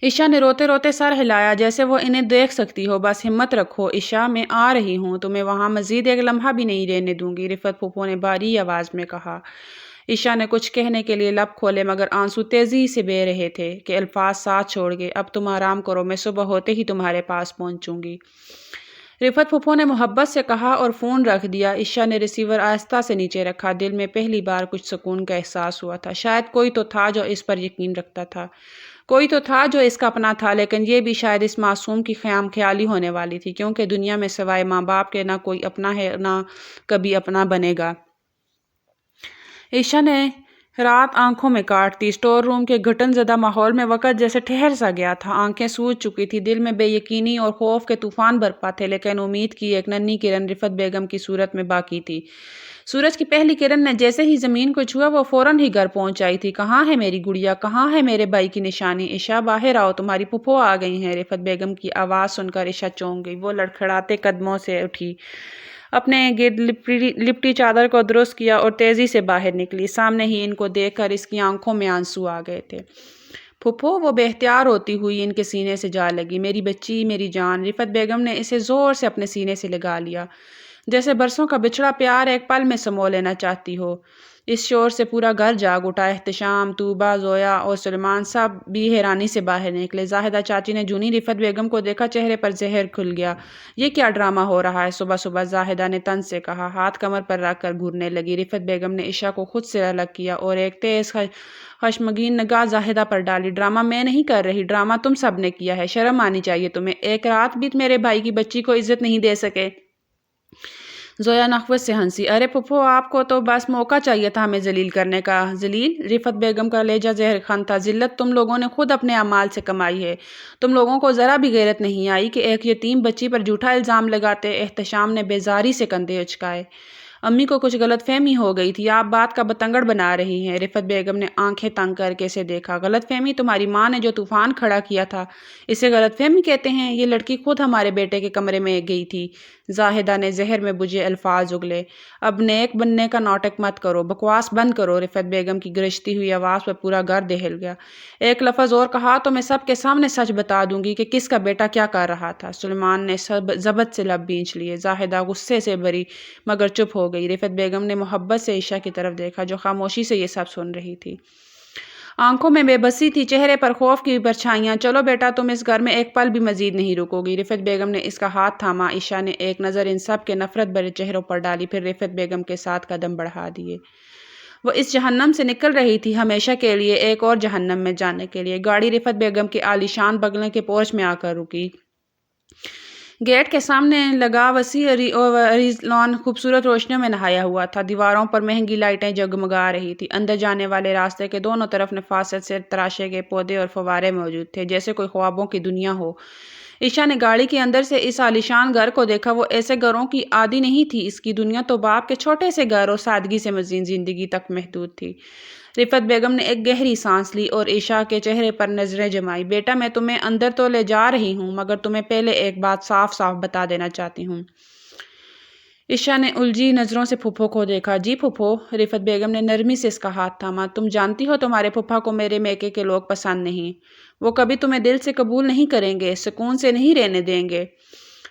عشا نے روتے روتے سر ہلایا، جیسے وہ انہیں دیکھ سکتی ہو۔ بس ہمت رکھو عشا، میں آ رہی ہوں، تمہیں وہاں مزید ایک لمحہ بھی نہیں رہنے دوں گی، رفت پھوپھو نے بھاری آواز میں کہا۔ عشا نے کچھ کہنے کے لیے لب کھولے، مگر آنسو تیزی سے بہہ رہے تھے کہ الفاظ ساتھ چھوڑ گئے۔ اب تم آرام کرو، میں صبح ہوتے ہی تمہارے پاس پہنچوں گی، رفت پھوپھو نے محبت سے کہا اور فون رکھ دیا۔ عشا نے ریسیور آہستہ سے نیچے رکھا۔ دل میں پہلی بار کچھ سکون کا احساس ہوا تھا۔ شاید کوئی تو تھا جو اس پر یقین رکھتا تھا، کوئی تو تھا جو اس کا اپنا تھا، لیکن یہ بھی شاید اس معصوم کی خیام خیالی ہونے والی تھی، کیونکہ دنیا میں سوائے ماں باپ کے نہ کوئی اپنا ہے، نہ کبھی اپنا بنے گا۔ عشا نے رات آنکھوں میں کاٹتی۔ اسٹور روم کے گھٹن زدہ ماحول میں وقت جیسے ٹھہر سا گیا تھا۔ آنکھیں سوج چکی تھی، دل میں بے یقینی اور خوف کے طوفان برپا تھے، لیکن امید کی ایک ننھی کرن رفت بیگم کی صورت میں باقی تھی۔ سورج کی پہلی کرن نے جیسے ہی زمین کو چھوا، وہ فوراً ہی گھر پہنچ آئی تھی۔ کہاں ہے میری گڑیا؟ کہاں ہے میرے بھائی کی نشانی؟ عشا، باہر آؤ، تمہاری پھوپھو آ گئی ہیں۔ رفت بیگم کی آواز سن کر عشا چونک گئی۔ وہ لڑکھڑاتے قدموں سے اٹھی، اپنے گرد لپٹی چادر کو درست کیا اور تیزی سے باہر نکلی۔ سامنے ہی ان کو دیکھ کر اس کی آنکھوں میں آنسو آ گئے تھے۔ پھوپھو، وہ بے اختیار ہوتی ہوئی ان کے سینے سے جا لگی۔ میری بچی، میری جان۔ رفت بیگم نے اسے زور سے اپنے سینے سے لگا لیا، جیسے برسوں کا بچھڑا پیار ایک پل میں سمو لینا چاہتی ہو۔ اس شور سے پورا گھر جاگ اٹھا۔ احتشام، طوبہ، زویا اور سلیمان سب بھی حیرانی سے باہر نکلے۔ زاہدہ چاچی نے جونی رفت بیگم کو دیکھا، چہرے پر زہر کھل گیا۔ یہ کیا ڈرامہ ہو رہا ہے صبح صبح؟ زاہدہ نے طنز سے کہا۔ ہاتھ کمر پر رکھ کر گھورنے لگی۔ رفت بیگم نے عشا کو خود سے الگ کیا اور ایک تیز خشمگین نگاہ زاہدہ پر ڈالی۔ ڈرامہ میں نہیں کر رہی، ڈرامہ تم سب نے کیا ہے، شرم آنی چاہیے تمہیں، ایک رات بھی میرے بھائی کی بچی کو عزت نہیں دے سکے۔ زویا نخوت سے ہنسی۔ ارے پھوپھو، آپ کو تو بس موقع چاہیے تھا ہمیں ذلیل کرنے کا۔ ذلیل؟ رفت بیگم کا لہجہ زہر خن تھا۔ ذلت تم لوگوں نے خود اپنے اعمال سے کمائی ہے۔ تم لوگوں کو ذرا بھی غیرت نہیں آئی کہ ایک یتیم بچی پر جھوٹا الزام لگاتے۔ احتشام نے بیزاری سے کندھے اچکائے۔ امی کو کچھ غلط فہمی ہو گئی تھی، آپ بات کا بتنگڑ بنا رہی ہیں۔ رفت بیگم نے آنکھیں تنگ کر کے اسے دیکھا۔ غلط فہمی؟ تمہاری ماں نے جو طوفان کھڑا کیا تھا، اسے غلط فہمی کہتے ہیں؟ یہ لڑکی خود ہمارے بیٹے کے کمرے میں گئی تھی۔ زاہدہ نے زہر میں بجھے الفاظ اگلے۔ اب نیک بننے کا ناٹک مت کرو، بکواس بند کرو۔ رفت بیگم کی گرجتی ہوئی آواز پر پورا گھر دہل گیا۔ ایک لفظ اور کہا تو میں سب کے سامنے سچ بتا دوں گی کہ کس کا بیٹا کیا کر رہا تھا۔ سلیمان نے ضبط سے لب بھینچ لیے۔ زاہدہ غصے سے بھری مگر چپ ہو گئی۔ رفت بیگم نے محبت سے عشا کی طرف دیکھا، جو خاموشی سے یہ سب سن رہی تھی۔ آنکھوں میں بے بسی تھی، چہرے پر خوف کی پرچھائیاں۔ چلو بیٹا، تم اس گھر میں ایک پل بھی مزید نہیں رکو گی۔ رفت بیگم نے اس کا ہاتھ تھاما۔ عشا نے ایک نظر ان سب کے نفرت بھرے چہروں پر ڈالی، پھر رفت بیگم کے ساتھ قدم بڑھا دیے۔ وہ اس جہنم سے نکل رہی تھی، ہمیشہ کے لیے ایک اور جہنم میں جانے کے لیے۔ گاڑی رفت بیگم کے عالیشان بنگلے کے پورچ میں آ کر رکی۔ گیٹ کے سامنے لگا وسیع عریض لان خوبصورت روشنیوں میں نہایا ہوا تھا۔ دیواروں پر مہنگی لائٹیں جگمگا رہی تھیں۔ اندر جانے والے راستے کے دونوں طرف نفاست سے تراشے گئے پودے اور فوارے موجود تھے، جیسے کوئی خوابوں کی دنیا ہو۔ عشا نے گاڑی کے اندر سے اس عالیشان گھر کو دیکھا۔ وہ ایسے گھروں کی عادی نہیں تھی، اس کی دنیا تو باپ کے چھوٹے سے گھر اور سادگی سے مزین زندگی تک محدود تھی۔ رفت بیگم نے ایک گہری سانس لی اور عشا کے چہرے پر نظریں جمائی۔ بیٹا، میں تمہیں اندر تو لے جا رہی ہوں، مگر تمہیں پہلے ایک بات صاف صاف بتا دینا چاہتی ہوں۔ عشا نے الجھی نظروں سے پھپھو کو دیکھا۔ جی پھپھو، رفت بیگم نے نرمی سے اس کا ہاتھ تھاما۔ تم جانتی ہو تمہارے پھپھا کو میرے میکے کے لوگ پسند نہیں۔ وہ کبھی تمہیں دل سے قبول نہیں کریں گے، سکون سے نہیں رہنے دیں گے۔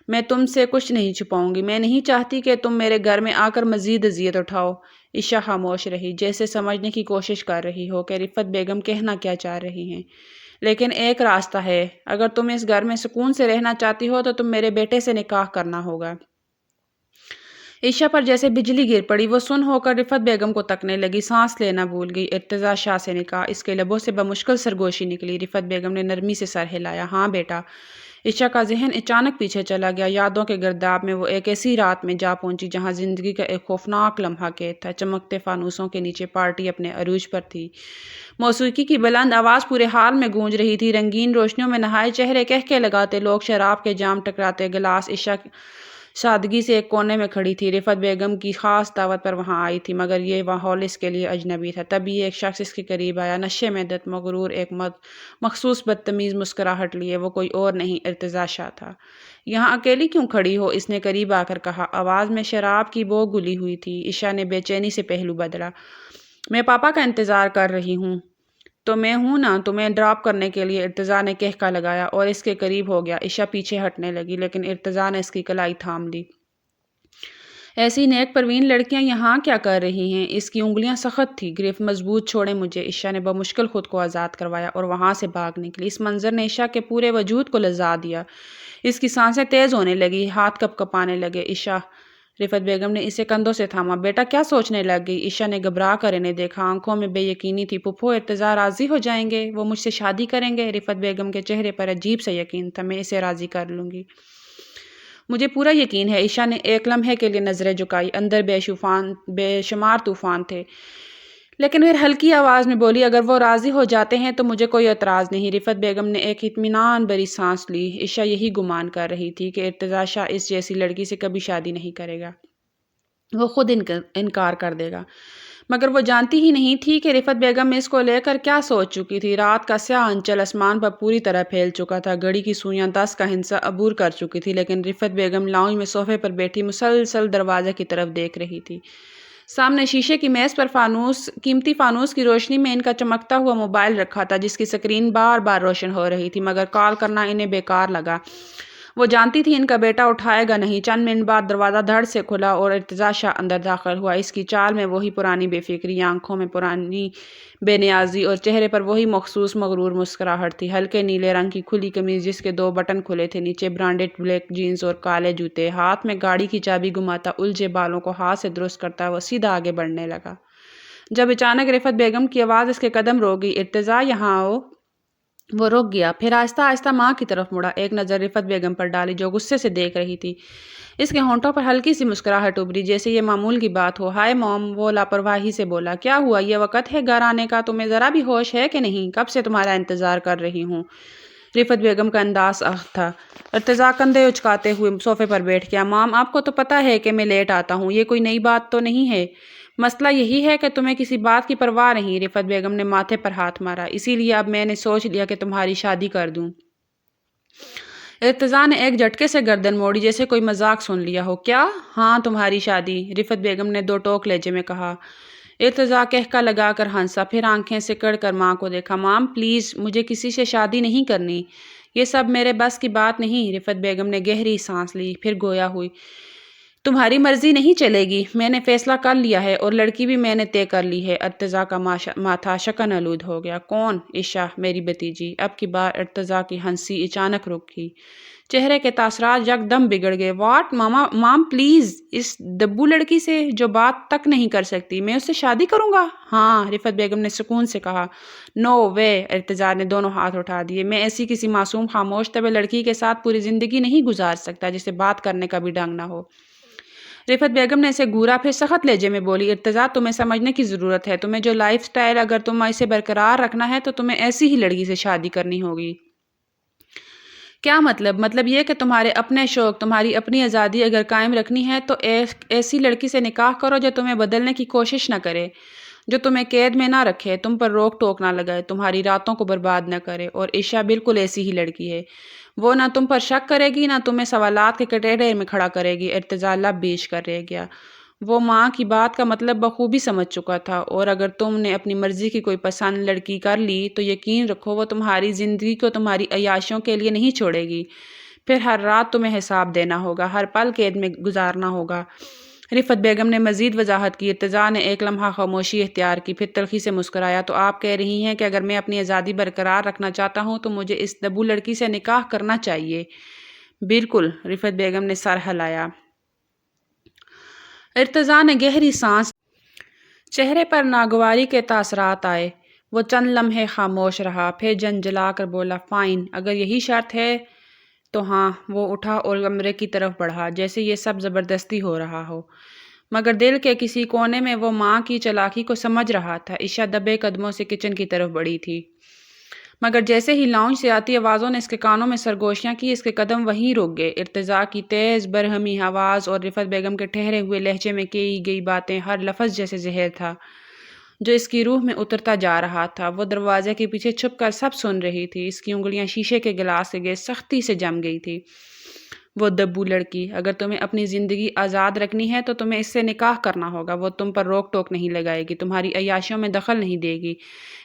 میں تم سے کچھ نہیں چھپاؤں گی۔ میں نہیں چاہتی کہ تم میرے گھر میں آ کر مزید اذیت اٹھاؤ۔ عشا خاموش رہی، جیسے سمجھنے کی کوشش کر رہی ہو کہ رفت بیگم کہنا کیا چاہ رہی ہیں۔ لیکن ایک راستہ ہے، اگر تم اس گھر میں سکون سے رہنا چاہتی ہو تو تم میرے بیٹے سے نکاح کرنا ہوگا۔ عشا پر جیسے بجلی گر پڑی، وہ سن ہو کر رفت بیگم کو تکنے لگی، سانس لینا بھول گئی۔ ارتضیٰ شاہ سے نکاح، اس کے لبوں سے بمشکل سرگوشی نکلی۔ رفت بیگم نے نرمی سے سر ہلایا۔ ہاں بیٹا۔ عشا کا ذہن اچانک پیچھے چلا گیا۔ یادوں کے گرداب میں وہ ایک ایسی رات میں جا پہنچی جہاں زندگی کا ایک خوفناک لمحہ قید تھا۔ چمکتے فانوسوں کے نیچے پارٹی اپنے عروج پر تھی۔ موسیقی کی بلند آواز پورے ہال میں گونج رہی تھی۔ رنگین روشنیوں میں نہائے چہرے قہقہے لگاتے لوگ، شراب کے جام ٹکراتے گلاس۔ عشا سادگی سے ایک کونے میں کھڑی تھی، رفت بیگم کی خاص دعوت پر وہاں آئی تھی، مگر یہ ماحول اس کے لیے اجنبی تھا۔ تبھی ایک شخص اس کے قریب آیا، نشے میں دھت، مغرور، ایک مخصوص بدتمیز مسکراہٹ لیے۔ وہ کوئی اور نہیں، ارتضیٰ شاہ تھا۔ یہاں اکیلی کیوں کھڑی ہو؟ اس نے قریب آ کر کہا۔ آواز میں شراب کی بو گلی ہوئی تھی۔ عشا نے بے چینی سے پہلو بدلا۔ میں پاپا کا انتظار کر رہی ہوں۔ تو میں ہوں نا تمہیں ڈراپ کرنے کے لیے، ارتضیٰ نے کہکا لگایا اور اس کے قریب ہو گیا۔ عشا پیچھے ہٹنے لگی، لیکن ارتضیٰ نے اس کی کلائی تھام لی۔ ایسی نیک پروین لڑکیاں یہاں کیا کر رہی ہیں؟ اس کی انگلیاں سخت تھی۔ گرفت مضبوط، چھوڑیں مجھے۔ عشا نے بمشکل خود کو آزاد کروایا اور وہاں سے بھاگ نکلی۔ اس منظر نے عشا کے پورے وجود کو لرزا دیا۔ اس کی سانسیں تیز ہونے لگی، ہاتھ کپ کپانے لگے۔ عشا، رفت بیگم نے اسے کندھوں سے تھاما۔ بیٹا کیا سوچنے لگ گئی؟ عشا نے گھبرا کر انہیں دیکھا، آنکھوں میں بے یقینی تھی۔ پھپھو، ارتضیٰ راضی ہو جائیں گے؟ وہ مجھ سے شادی کریں گے؟ رفت بیگم کے چہرے پر عجیب سا یقین تھا۔ میں اسے راضی کر لوں گی، مجھے پورا یقین ہے۔ عشا نے ایک لمحے کے لیے نظریں جھکائی، اندر بے شمار طوفان تھے، لیکن پھر ہلکی آواز میں بولی، اگر وہ راضی ہو جاتے ہیں تو مجھے کوئی اعتراض نہیں۔ رفت بیگم نے ایک اطمینان بھری سانس لی۔ عشا یہی گمان کر رہی تھی کہ ارتضیٰ شاہ اس جیسی لڑکی سے کبھی شادی نہیں کرے گا، وہ خود انکار کر دے گا، مگر وہ جانتی ہی نہیں تھی کہ رفت بیگم اس کو لے کر کیا سوچ چکی تھی۔ رات کا سیاہ انچل آسمان پر پوری طرح پھیل چکا تھا، گھڑی کی سوئیاں 10 کا ہندسہ عبور کر چکی تھی، لیکن رفت بیگم لاؤنج میں صوفے پر بیٹھی مسلسل دروازے کی طرف دیکھ رہی تھی۔ سامنے شیشے کی میز پر قیمتی فانوس کی روشنی میں ان کا چمکتا ہوا موبائل رکھا تھا، جس کی سکرین بار بار روشن ہو رہی تھی، مگر کال کرنا انہیں بیکار لگا۔ وہ جانتی تھی ان کا بیٹا اٹھائے گا نہیں۔ چند منٹ بعد دروازہ دھڑ سے کھلا اور ارتضیٰ شاہ اندر داخل ہوا۔ اس کی چال میں وہی پرانی بے فکری، آنکھوں میں پرانی بے نیازی اور چہرے پر وہی مخصوص مغرور مسکراہٹ تھی۔ ہلکے نیلے رنگ کی کھلی قمیض جس کے 2 بٹن کھلے تھے، نیچے برانڈڈ بلیک جینز اور کالے جوتے، ہاتھ میں گاڑی کی چابی گھماتا، الجھے بالوں کو ہاتھ سے درست کرتا وہ سیدھا آگے بڑھنے لگا، جب اچانک رفت بیگم کی آواز اس کے قدم روک گئی۔ ارتضیٰ یہاں آؤ۔ وہ رک گیا، پھر آہستہ آہستہ ماں کی طرف مڑا، ایک نظر رفت بیگم پر ڈالی جو غصے سے دیکھ رہی تھی۔ اس کے ہونٹوں پر ہلکی سی مسکراہٹ ابھری، جیسے یہ معمول کی بات ہو۔ ہائے موم، وہ لاپرواہی سے بولا۔ کیا ہوا؟ یہ وقت ہے گھر آنے کا، تمہیں ذرا بھی ہوش ہے کہ نہیں؟ کب سے تمہارا انتظار کر رہی ہوں۔ رفت بیگم کا انداز سخت تھا۔ ارتضیٰ کندھے اچکاتے ہوئے صوفے پر بیٹھ گیا۔ مام، آپ کو تو پتہ ہے کہ میں لیٹ آتا ہوں، یہ کوئی نئی بات تو نہیں ہے۔ مسئلہ یہی ہے کہ تمہیں کسی بات کی پرواہ نہیں۔ رفت بیگم نے ماتھے پر ہاتھ مارا۔ اسی لیے اب میں نے سوچ لیا کہ تمہاری شادی کر دوں۔ ارتضیٰ نے ایک جھٹکے سے گردن موڑی، جیسے کوئی مذاق سن لیا ہو۔ کیا؟ ہاں، تمہاری شادی، رفت بیگم نے 2 ٹوک لہجے میں کہا۔ ارتضیٰ کہکا لگا کر ہنسا، پھر آنکھیں سکڑ کر ماں کو دیکھا۔ مام پلیز، مجھے کسی سے شادی نہیں کرنی، یہ سب میرے بس کی بات نہیں۔ رفت بیگم نے گہری سانس لی، پھر گویا ہوئی۔ تمہاری مرضی نہیں چلے گی، میں نے فیصلہ کر لیا ہے اور لڑکی بھی میں نے طے کر لی ہے۔ ارتضیٰ کا ماتھا شکن آلود ہو گیا۔ کون؟ عشا، میری بھتیجی۔ اب کی بار ارتضیٰ کی ہنسی اچانک رک گئی، چہرے کے تاثرات یکدم بگڑ گئے۔ واٹ مام پلیز، اس دبو لڑکی سے جو بات تک نہیں کر سکتی، میں اس سے شادی کروں گا؟ ہاں، رفت بیگم نے سکون سے کہا۔ نو وے، ارتضیٰ نے دونوں ہاتھ اٹھا دیے۔ میں ایسی کسی معصوم خاموش طبع لڑکی کے ساتھ پوری زندگی نہیں گزار سکتا جسے بات کرنے کا بھی ڈنگ نہ ہو۔ رفت بیگم نے اسے گھورا، پھر سخت لہجے میں بولی، ارتضیٰ تمہیں سمجھنے کی ضرورت ہے، تمہیں جو لائف سٹائل اگر تم اسے برقرار رکھنا ہے تو تمہیں ایسی ہی لڑکی سے شادی کرنی ہوگی۔ کیا مطلب؟ مطلب یہ کہ تمہارے اپنے شوق، تمہاری اپنی آزادی اگر قائم رکھنی ہے تو ایسی لڑکی سے نکاح کرو جو تمہیں بدلنے کی کوشش نہ کرے، جو تمہیں قید میں نہ رکھے، تم پر روک ٹوک نہ لگائے، تمہاری راتوں کو برباد نہ کرے، اور عشا بالکل ایسی ہی لڑکی ہے۔ وہ نہ تم پر شک کرے گی نہ تمہیں سوالات کے کٹہرے میں کھڑا کرے گی۔ ارتضیٰ لب بیچ کر رہ گیا۔ وہ ماں کی بات کا مطلب بخوبی سمجھ چکا تھا، اور اگر تم نے اپنی مرضی کی کوئی پسند لڑکی کر لی تو یقین رکھو وہ تمہاری زندگی کو تمہاری عیاشیوں کے لیے نہیں چھوڑے گی۔ پھر ہر رات تمہیں حساب دینا ہوگا، ہر پل قید میں گزارنا ہوگا۔ رفعت بیگم نے مزید وضاحت کی۔ ارتضیٰ نے ایک لمحہ خاموشی اختیار کی، پھر تلخی سے مسکرایا۔ تو آپ کہہ رہی ہیں کہ اگر میں اپنی آزادی برقرار رکھنا چاہتا ہوں تو مجھے اس دبو لڑکی سے نکاح کرنا چاہیے؟ بالکل، رفعت بیگم نے سر ہلایا۔ ارتضیٰ نے گہری سانس، چہرے پر ناگواری کے تاثرات آئے۔ وہ چند لمحے خاموش رہا، پھر جھنجھلا کر بولا، فائن، اگر یہی شرط ہے تو ہاں۔ وہ اٹھا اور کمرے کی طرف بڑھا، جیسے یہ سب زبردستی ہو رہا ہو، مگر دل کے کسی کونے میں وہ ماں کی چالاکی کو سمجھ رہا تھا۔ عشا دبے قدموں سے کچن کی طرف بڑھی تھی، مگر جیسے ہی لاؤنج سے آتی آوازوں نے اس کے کانوں میں سرگوشیاں کی، اس کے قدم وہیں رک گئے۔ ارتضیٰ کی تیز برہمی آواز اور رفعت بیگم کے ٹھہرے ہوئے لہجے میں کی گئی باتیں، ہر لفظ جیسے زہر تھا جو اس کی روح میں اترتا جا رہا تھا۔ وہ دروازے کے پیچھے چھپ کر سب سن رہی تھی۔ اس کی انگلیاں شیشے کے گلاس کے گرد سختی سے جم گئی تھی۔ وہ دبو لڑکی، اگر تمہیں اپنی زندگی آزاد رکھنی ہے تو تمہیں اس سے نکاح کرنا ہوگا۔ وہ تم پر روک ٹوک نہیں لگائے گی، تمہاری عیاشیوں میں دخل نہیں دے گی۔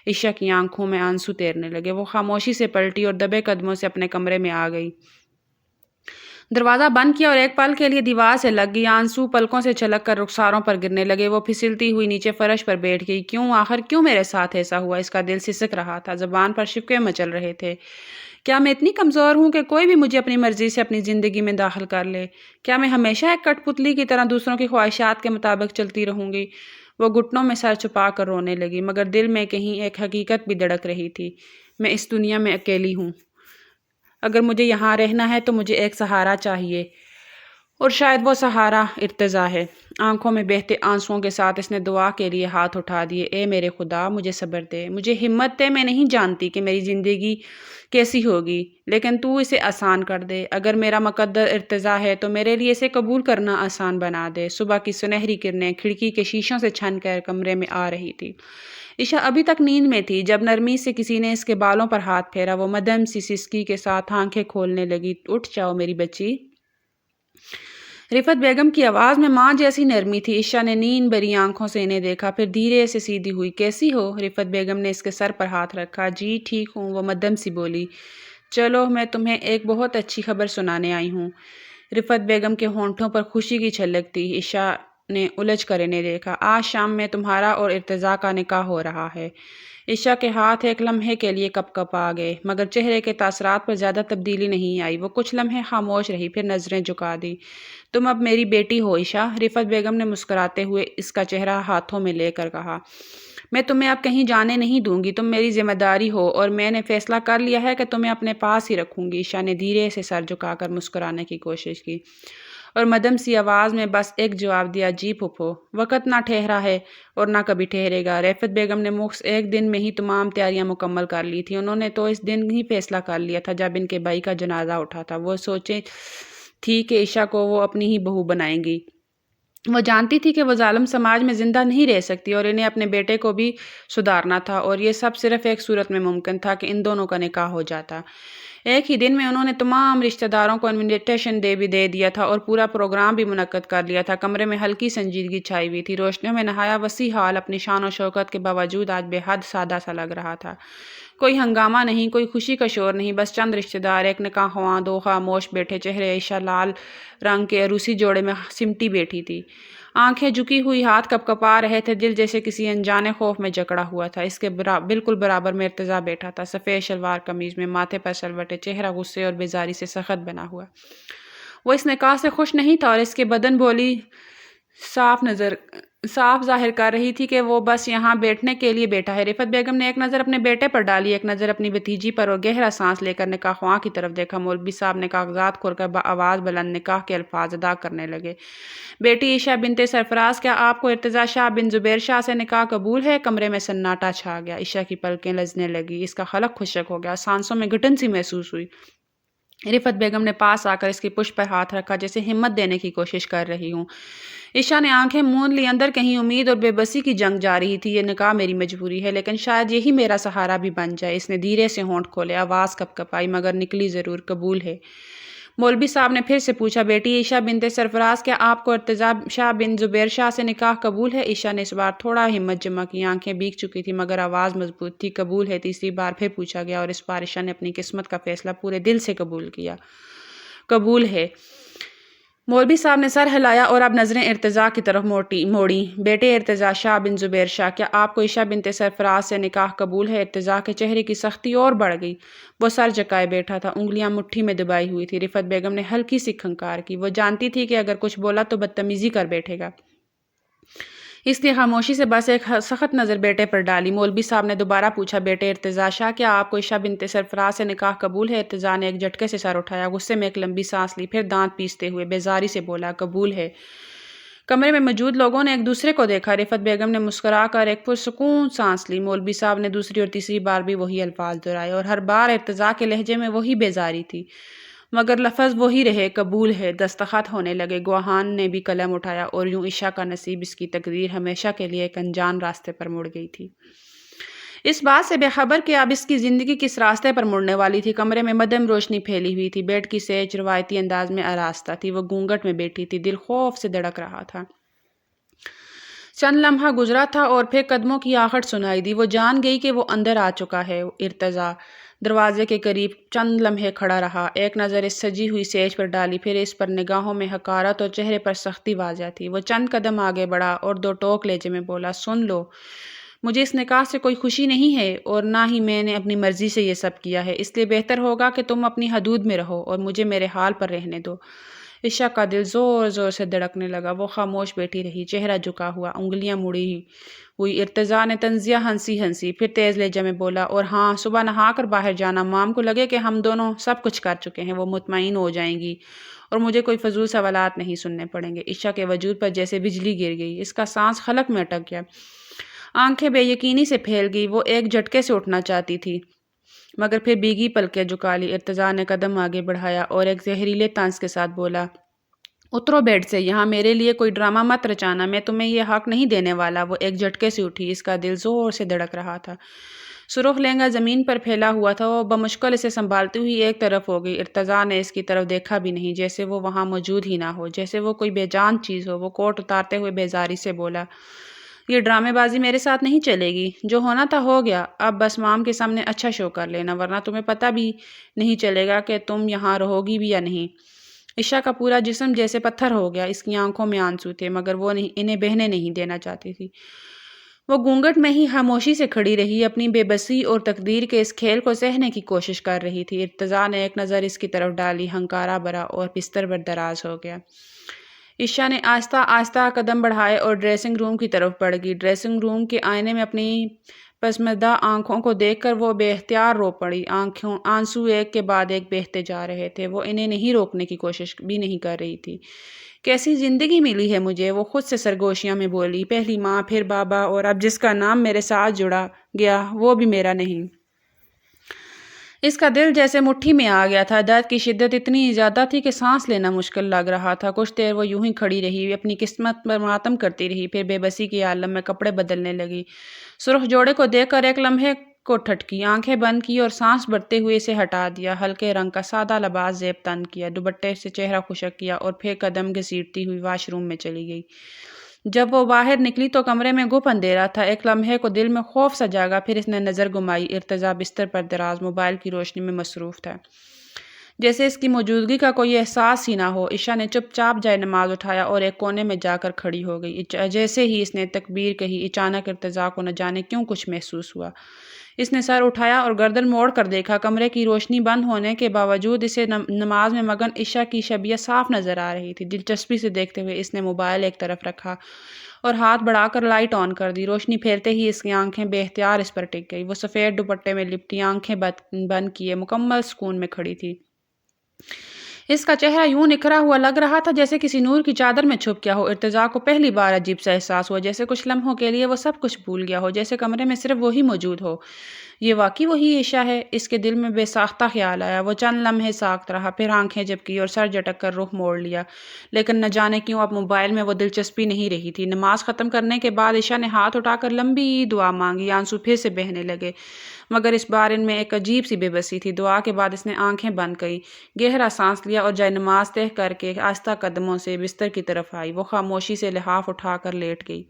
عشا کی آنکھوں میں آنسو تیرنے لگے۔ وہ خاموشی سے پلٹی اور دبے قدموں سے اپنے کمرے میں آ گئی، دروازہ بند کیا اور ایک پل کے لیے دیوار سے لگ گئی۔ آنسو پلکوں سے چھلک کر رخساروں پر گرنے لگے۔ وہ پھسلتی ہوئی نیچے فرش پر بیٹھ گئی۔ کیوں، آخر کیوں میرے ساتھ ایسا ہوا؟ اس کا دل سسک رہا تھا، زبان پر شکوے مچل رہے تھے۔ کیا میں اتنی کمزور ہوں کہ کوئی بھی مجھے اپنی مرضی سے اپنی زندگی میں داخل کر لے؟ کیا میں ہمیشہ ایک کٹ پتلی کی طرح دوسروں کی خواہشات کے مطابق چلتی رہوں گی؟ وہ گھٹنوں میں سر چھپا کر رونے لگی، مگر دل میں کہیں ایک حقیقت بھی دھڑک رہی تھی، میں اس دنیا میں اکیلی ہوں۔ اگر مجھے یہاں رہنا ہے تو مجھے ایک سہارا چاہیے، اور شاید وہ سہارا ارتضیٰ ہے۔ آنکھوں میں بہتے آنسوؤں کے ساتھ اس نے دعا کے لیے ہاتھ اٹھا دیے۔ اے میرے خدا، مجھے صبر دے، مجھے ہمت دے۔ میں نہیں جانتی کہ میری زندگی کیسی ہوگی، لیکن تو اسے آسان کر دے۔ اگر میرا مقدر ارتضیٰ ہے تو میرے لیے اسے قبول کرنا آسان بنا دے۔ صبح کی سنہری کرنیں کھڑکی کے شیشوں سے چھن کر کمرے میں آ رہی تھی۔ عشا ابھی تک نیند میں تھی جب نرمی سے کسی نے اس کے بالوں پر ہاتھ پھیرا۔ وہ مدھم سی سسکی کے ساتھ آنکھیں کھولنے لگی۔ اٹھ جاؤ میری بچی۔ رفعت بیگم کی آواز میں ماں جیسی نرمی تھی۔ عشا نے نیند بھری آنکھوں سے انہیں دیکھا، پھر دھیرے سے سیدھی ہوئی۔ کیسی ہو؟ رفعت بیگم نے اس کے سر پر ہاتھ رکھا۔ جی ٹھیک ہوں، وہ مدھم سی بولی۔ چلو میں تمہیں ایک بہت اچھی خبر سنانے آئی ہوں۔ رفعت بیگم کے ہونٹوں پر خوشی کی چھلک تھی۔ عشا نے الجھ کر انہیں دیکھا۔ آج شام میں تمہارا اور ارتضیٰ کا نکاح ہو رہا ہے۔ عشا کے ہاتھ ایک لمحے کے لیے کپ کپ آ گئے، مگر چہرے کے تاثرات پر زیادہ تبدیلی نہیں آئی۔ وہ کچھ لمحے خاموش رہی، پھر نظریں جھکا دی۔ تم اب میری بیٹی ہو عشا، رفعت بیگم نے مسکراتے ہوئے اس کا چہرہ ہاتھوں میں لے کر کہا۔ میں تمہیں اب کہیں جانے نہیں دوں گی، تم میری ذمہ داری ہو، اور میں نے فیصلہ کر لیا ہے کہ تمہیں اپنے پاس ہی رکھوں گی۔ عشا نے دھیرے سے سر جھکا کر مسکرانے کی کوشش کی، اور مدھم سی آواز میں بس ایک جواب دیا، جی پھوپھو، وقت نہ ٹھہرا ہے اور نہ کبھی ٹھہرے گا۔ رفعت بیگم نے مخصوص ایک دن میں ہی تمام تیاریاں مکمل کر لی تھی۔ انہوں نے تو اس دن ہی فیصلہ کر لیا تھا جب ان کے بھائی کا جنازہ اٹھا تھا۔ وہ سوچے تھی کہ عشا کو وہ اپنی ہی بہو بنائیں گی۔ وہ جانتی تھی کہ وہ ظالم سماج میں زندہ نہیں رہ سکتی، اور انہیں اپنے بیٹے کو بھی سدھارنا تھا، اور یہ سب صرف ایک صورت میں ممکن تھا کہ ان دونوں کا نکاح ہو جاتا۔ ایک ہی دن میں انہوں نے تمام رشتہ داروں کو انویٹیشن بھی دے دیا تھا اور پورا پروگرام بھی منعقد کر لیا تھا۔ کمرے میں ہلکی سنجیدگی چھائی ہوئی تھی۔ روشنیوں میں نہایا وسیع ہال اپنی شان و شوکت کے باوجود آج بے حد سادہ سا لگ رہا تھا۔ کوئی ہنگامہ نہیں، کوئی خوشی کا شور نہیں، بس چند رشتہ دار، ایک نکاح خواں، دو خاموش بیٹھے چہرے۔ عشا لال رنگ کے عروسی جوڑے میں سمٹی بیٹھی تھی، آنکھیں جھکی ہوئی، ہاتھ کپ کپا رہے تھے، دل جیسے کسی انجانے خوف میں جکڑا ہوا تھا۔ اس کے بالکل برابر میں ارتضیٰ بیٹھا تھا، سفید شلوار قمیض میں، ماتھے پر سلوٹے، چہرہ غصے اور بیزاری سے سخت بنا ہوا۔ وہ اس نکاح سے خوش نہیں تھا، اور اس کے بدن بولی صاف ظاہر کر رہی تھی کہ وہ بس یہاں بیٹھنے کے لیے بیٹھا ہے۔ رفعت بیگم نے ایک نظر اپنے بیٹے پر ڈالی، ایک نظر اپنی بھتیجی پر، اور گہرا سانس لے کر نکاح خواں کی طرف دیکھا۔ مولوی صاحب نے کاغذات کھول کر بآواز بلند نکاح کے الفاظ ادا کرنے لگے۔ بیٹی عشا بنت سرفراز، کیا آپ کو ارتضیٰ شاہ بن زبیر شاہ سے نکاح قبول ہے؟ کمرے میں سناٹا چھا گیا۔ عشا کی پلکیں لرزنے لگی، اس کا حلق خشک ہو گیا، سانسوں میں گھٹن سی محسوس ہوئی۔ رفعت بیگم نے پاس آ کر اس کی پشت پر ہاتھ رکھا، جیسے ہمت دینے کی کوشش کر رہی ہوں۔ عشا نے آنکھیں موند لی، اندر کہیں امید اور بے بسی کی جنگ جا رہی تھی۔ یہ نکاح میری مجبوری ہے، لیکن شاید یہی میرا سہارا بھی بن جائے۔ اس نے دھیرے سے ہونٹ کھولے، آواز کپکپائی مگر نکلی ضرور، قبول ہے۔ مولوی صاحب نے پھر سے پوچھا، بیٹی عشا بنت سرفراز، کیا آپ کو ارتضیٰ شاہ بن زبیر شاہ سے نکاح قبول ہے؟ عشا نے اس بار تھوڑا ہمت جمع کی، آنکھیں بھیگ چکی تھی مگر آواز مضبوط تھی۔ قبول ہے، تیسری بار پھر پوچھا گیا، اور اس بار عشا نے اپنی قسمت کا فیصلہ پورے دل سے قبول کیا۔ قبول ہے۔ مولوی صاحب نے سر ہلایا اور اب نظریں ارتضیٰ کی طرف موڑیں۔ بیٹے ارتضیٰ شاہ بن زبیر شاہ، کیا آپ کو عشا بنت سرفراز سے نکاح قبول ہے؟ ارتضیٰ کے چہرے کی سختی اور بڑھ گئی۔ وہ سر جھکائے بیٹھا تھا، انگلیاں مٹھی میں دبائی ہوئی تھی۔ رفعت بیگم نے ہلکی سی کھنکار کی۔ وہ جانتی تھی کہ اگر کچھ بولا تو بدتمیزی کر بیٹھے گا، اس لیے خاموشی سے بس ایک سخت نظر بیٹے پر ڈالی۔ مولوی صاحب نے دوبارہ پوچھا، بیٹے ارتضیٰ شاہ، کیا آپ کو عشا بنت سرفراز سے نکاح قبول ہے؟ ارتضیٰ نے ایک جھٹکے سے سر اٹھایا، غصے میں ایک لمبی سانس لی، پھر دانت پیستے ہوئے بیزاری سے بولا، قبول ہے۔ کمرے میں موجود لوگوں نے ایک دوسرے کو دیکھا۔ رفعت بیگم نے مسکرا کر ایک پرسکون سانس لی۔ مولوی صاحب نے دوسری اور تیسری بار بھی وہی الفاظ دہرائے، اور ہر بار ارتضیٰ کے لہجے میں وہی بیزاری تھی، مگر لفظ وہی رہے، قبول ہے۔ دستخط ہونے لگے، گواہان نے بھی قلم اٹھایا، اور یوں عشا کا نصیب، اس کی تقدیر ہمیشہ کے لیے ایک انجان راستے پر مڑ گئی تھی، اس بات سے بے خبر کہ اب اس کی زندگی کس راستے پر مڑنے والی تھی۔ کمرے میں مدھم روشنی پھیلی ہوئی تھی، بیڈ کی سیج روایتی انداز میں آراستہ تھی۔ وہ گھونگھٹ میں بیٹھی تھی، دل خوف سے دھڑک رہا تھا۔ چند لمحہ گزرا تھا اور پھر قدموں کی آہٹ سنائی دی۔ وہ جان گئی کہ وہ اندر آ چکا ہے۔ ارتضیٰ دروازے کے قریب چند لمحے کھڑا رہا، ایک نظر اس سجی ہوئی سیج پر ڈالی، پھر اس پر نگاہوں میں حقارت اور چہرے پر سختی واضح تھی۔ وہ چند قدم آگے بڑھا اور دو ٹوک لہجے میں بولا، سن لو، مجھے اس نکاح سے کوئی خوشی نہیں ہے، اور نہ ہی میں نے اپنی مرضی سے یہ سب کیا ہے، اس لیے بہتر ہوگا کہ تم اپنی حدود میں رہو اور مجھے میرے حال پر رہنے دو۔ عشا کا دل زور زور سے دھڑکنے لگا۔ وہ خاموش بیٹھی رہی، چہرہ جھکا ہوا، انگلیاں مڑی ہوئی۔ ارتضیٰ نے طنزیہ ہنسی، پھر تیز لہجے میں بولا، اور ہاں، صبح نہا کر باہر جانا، مام کو لگے کہ ہم دونوں سب کچھ کر چکے ہیں، وہ مطمئن ہو جائیں گی اور مجھے کوئی فضول سوالات نہیں سننے پڑیں گے۔ عشا کے وجود پر جیسے بجلی گر گئی، اس کا سانس حلق میں اٹک گیا، آنکھیں بے یقینی سے پھیل گئی۔ وہ ایک جھٹکے سے اٹھنا چاہتی تھی، مگر پھر بھیگی پلکیں جھکا لی۔ ارتضیٰ نے قدم آگے بڑھایا اور ایک زہریلے طنز کے ساتھ بولا، اترو بیڈ سے، یہاں میرے لیے کوئی ڈرامہ مت رچانا، میں تمہیں یہ حق نہیں دینے والا۔ وہ ایک جھٹکے سے اٹھی، اس کا دل زور سے دھڑک رہا تھا، سرخ لہنگا زمین پر پھیلا ہوا تھا۔ وہ بمشکل اسے سنبھالتی ہوئی ایک طرف ہو گئی۔ ارتضیٰ نے اس کی طرف دیکھا بھی نہیں، جیسے وہ وہاں موجود ہی نہ ہو، جیسے وہ کوئی بے جان چیز ہو۔ وہ کوٹ اتارتے ہوئے بیزاری سے بولا، یہ ڈرامے بازی میرے ساتھ نہیں چلے گی، جو ہونا تھا ہو گیا، اب بس مام کے سامنے اچھا شو کر لینا، ورنہ تمہیں پتہ بھی نہیں چلے گا کہ تم یہاں رہو گی بھی یا نہیں۔ عشا کا پورا جسم جیسے پتھر ہو گیا، اس کی آنکھوں میں آنسو تھے، مگر وہ انہیں بہنے نہیں دینا چاہتی تھی۔ وہ گھونگھٹ میں ہی خاموشی سے کھڑی رہی، اپنی بے بسی اور تقدیر کے اس کھیل کو سہنے کی کوشش کر رہی تھی۔ ارتضیٰ نے ایک نظر اس کی طرف ڈالی، ہنکارا بھرا، اور بستر پر دراز ہو گیا۔ عشا نے آہستہ آہستہ قدم بڑھائے اور ڈریسنگ روم کی طرف بڑھ گئی۔ ڈریسنگ روم کے آئینے میں اپنی پسماندہ آنکھوں کو دیکھ کر وہ بے اختیار رو پڑی۔ آنسو ایک کے بعد ایک بہتے جا رہے تھے، وہ انہیں نہیں روکنے کی کوشش بھی نہیں کر رہی تھی۔ کیسی زندگی ملی ہے مجھے، وہ خود سے سرگوشیاں میں بولی، پہلی ماں، پھر بابا، اور اب جس کا نام میرے ساتھ جڑا گیا وہ بھی میرا نہیں۔ اس کا دل جیسے مٹھی میں آ گیا تھا، درد کی شدت اتنی زیادہ تھی کہ سانس لینا مشکل لگ رہا تھا۔ کچھ دیر وہ یوں ہی کھڑی رہی، اپنی قسمت پر ماتم کرتی رہی، پھر بے بسی کے عالم میں کپڑے بدلنے لگی۔ سرخ جوڑے کو دیکھ کر ایک لمحے کو ٹھٹکی، آنکھیں بند کی اور سانس بھرتے ہوئے اسے ہٹا دیا۔ ہلکے رنگ کا سادہ لباس زیب تن کیا، دوپٹے سے چہرہ خشک کیا، اور پھر قدم گھسیٹتی ہوئی واش روم میں چلی گئی۔ جب وہ باہر نکلی تو کمرے میں گپ اندھیرا تھا۔ ایک لمحے کو دل میں خوف سا جاگا، پھر اس نے نظر گھمائی۔ ارتضیٰ بستر پر دراز موبائل کی روشنی میں مصروف تھا، جیسے اس کی موجودگی کا کوئی احساس ہی نہ ہو۔ عشا نے چپ چاپ جائے نماز اٹھایا اور ایک کونے میں جا کر کھڑی ہو گئی۔ جیسے ہی اس نے تکبیر کہی، اچانک ارتضیٰ کو نہ جانے کیوں کچھ محسوس ہوا۔ اس نے سر اٹھایا اور گردن موڑ کر دیکھا۔ کمرے کی روشنی بند ہونے کے باوجود اسے نماز میں مگن عشا کی شبیہ صاف نظر آ رہی تھی۔ دلچسپی سے دیکھتے ہوئے اس نے موبائل ایک طرف رکھا اور ہاتھ بڑھا کر لائٹ آن کر دی۔ روشنی پھیرتے ہی اس کی آنکھیں بے اختیار اس پر ٹک گئی۔ وہ سفید دوپٹے میں لپٹی، آنکھیں بند کیے، مکمل سکون میں کھڑی تھی۔ اس کا چہرہ یوں نکھرا ہوا لگ رہا تھا جیسے کسی نور کی چادر میں چھپ گیا ہو۔ ارتضیٰ کو پہلی بار عجیب سا احساس ہوا، جیسے کچھ لمحوں کے لیے وہ سب کچھ بھول گیا ہو، جیسے کمرے میں صرف وہی موجود ہو۔ یہ واقعی وہی عشا ہے؟ اس کے دل میں بے ساختہ خیال آیا۔ وہ چند لمحے ساکت رہا، پھر آنکھیں جھپکی اور سر جھٹک کر رخ موڑ لیا۔ لیکن نہ جانے کیوں اب موبائل میں وہ دلچسپی نہیں رہی تھی۔ نماز ختم کرنے کے بعد عشا نے ہاتھ اٹھا کر لمبی دعا مانگی۔ آنسو پھر سے بہنے لگے، مگر اس بار ان میں ایک عجیب سی بے بسی تھی۔ دعا کے بعد اس نے آنکھیں بند کیں، گہرا سانس لیا اور جائے نماز طے کر کے آہستہ قدموں سے بستر کی طرف آئی۔ وہ خاموشی سے لحاف اٹھا کر لیٹ گئی،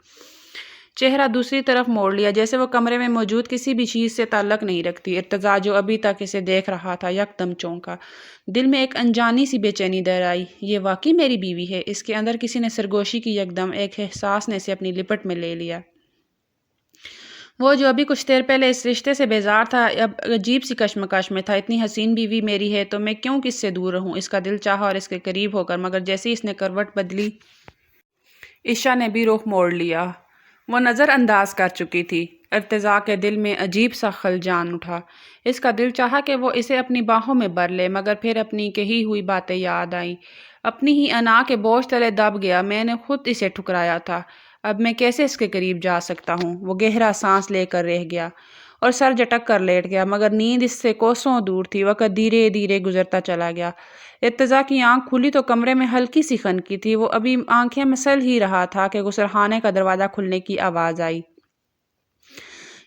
چہرہ دوسری طرف موڑ لیا، جیسے وہ کمرے میں موجود کسی بھی چیز سے تعلق نہیں رکھتی۔ ارتضیٰ جو ابھی تک اسے دیکھ رہا تھا یکدم چونکا، دل میں ایک انجانی سی بے چینی در آئی۔ یہ واقعی میری بیوی ہے؟ اس کے اندر کسی نے سرگوشی کی۔ یکدم ایک احساس نے اسے اپنی لپٹ میں لے لیا۔ وہ جو ابھی کچھ دیر پہلے اس رشتے سے بیزار تھا، اب عجیب سی کشمکش میں تھا۔ اتنی حسین بیوی میری ہے تو میں کیوں کس سے دور رہوں؟ اس کا دل چاہا اور اس کے قریب ہو کر، مگر جیسے ہی اس نے کروٹ بدلی، عشا نے بھی رخ موڑ لیا۔ وہ نظر انداز کر چکی تھی۔ ارتضیٰ کے دل میں عجیب سا خلجان اٹھا۔ اس کا دل چاہا کہ وہ اسے اپنی باہوں میں بھر لے، مگر پھر اپنی کہی ہوئی باتیں یاد آئیں۔ اپنی ہی انا کے بوجھ تلے دب گیا۔ میں نے خود اسے ٹھکرایا تھا، اب میں کیسے اس کے قریب جا سکتا ہوں؟ وہ گہرا سانس لے کر رہ گیا اور سر جھٹک کر لیٹ گیا، مگر نیند اس سے کوسوں دور تھی۔ وقت دھیرے دھیرے گزرتا چلا گیا۔ ارتضیٰ کی آنکھ کھلی تو کمرے میں ہلکی سی خنکی تھی۔ وہ ابھی آنکھیں مسل ہی رہا تھا کہ غسلخانے کا دروازہ کھلنے کی آواز آئی۔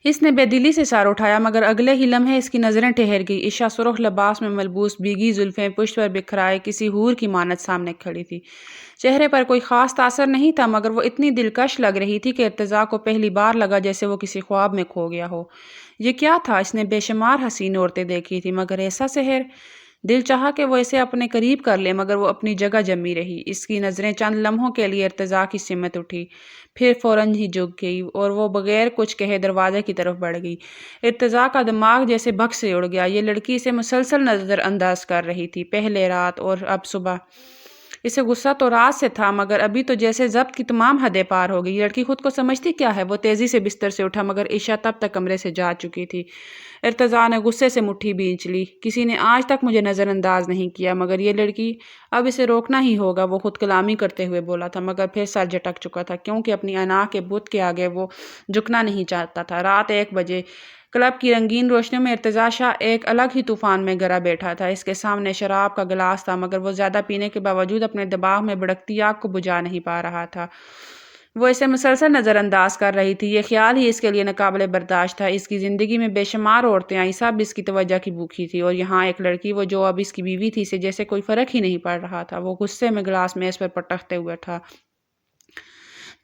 اس نے بے دلی سے سر اٹھایا، مگر اگلے ہی لمحے اس کی نظریں ٹھہر گئی۔ عشا سرخ لباس میں ملبوس، بھیگی زلفیں پشت پر بکھرائے کسی حور کی مانند سامنے کھڑی تھی۔ چہرے پر کوئی خاص تاثر نہیں تھا، مگر وہ اتنی دلکش لگ رہی تھی کہ ارتضیٰ کو پہلی بار لگا جیسے وہ کسی خواب میں کھو گیا ہو۔ یہ کیا تھا؟ اس نے بے شمار حسین عورتیں دیکھی تھی، مگر ایسا سحر! دل چاہا کہ وہ اسے اپنے قریب کر لے، مگر وہ اپنی جگہ جمی رہی۔ اس کی نظریں چند لمحوں کے لیے ارتضیٰ کی سمت اٹھی، پھر فوراً ہی جھک گئی اور وہ بغیر کچھ کہے دروازے کی طرف بڑھ گئی۔ ارتضیٰ کا دماغ جیسے بھگ سے اڑ گیا۔ یہ لڑکی اسے مسلسل نظر انداز کر رہی تھی، پہلے رات اور اب صبح۔ اسے غصہ تو رات سے تھا، مگر ابھی تو جیسے ضبط کی تمام حدیں پار ہو گئی۔ لڑکی خود کو سمجھتی کیا ہے؟ وہ تیزی سے بستر سے اٹھا، مگر عشا تب تک کمرے سے جا چکی تھی۔ ارتضیٰ نے غصے سے مٹھی بھینچ لی۔ کسی نے آج تک مجھے نظر انداز نہیں کیا، مگر یہ لڑکی، اب اسے روکنا ہی ہوگا۔ وہ خود کلامی کرتے ہوئے بولا تھا، مگر پھر سر جھٹک چکا تھا، کیونکہ اپنی انا کے بت کے آگے وہ جھکنا نہیں چاہتا تھا۔ رات 1 بجے کلب کی رنگین روشنیوں میں ارتضیٰ شاہ ایک الگ ہی طوفان میں گرا بیٹھا تھا۔ اس کے سامنے شراب کا گلاس تھا، مگر وہ زیادہ پینے کے باوجود اپنے دماغ میں بھڑکتی آگ کو بجھا نہیں پا رہا تھا۔ وہ اسے مسلسل نظر انداز کر رہی تھی۔ یہ خیال ہی اس کے لیے ناقابل برداشت تھا۔ اس کی زندگی میں بے شمار عورتیں آئیں، سب اس کی توجہ کی بھوکی تھی، اور یہاں ایک لڑکی، وہ جو اب اس کی بیوی تھی، سے جیسے کوئی فرق ہی نہیں پڑ رہا تھا۔ وہ غصے میں گلاس میز پر پٹکتے ہوئے اٹھا۔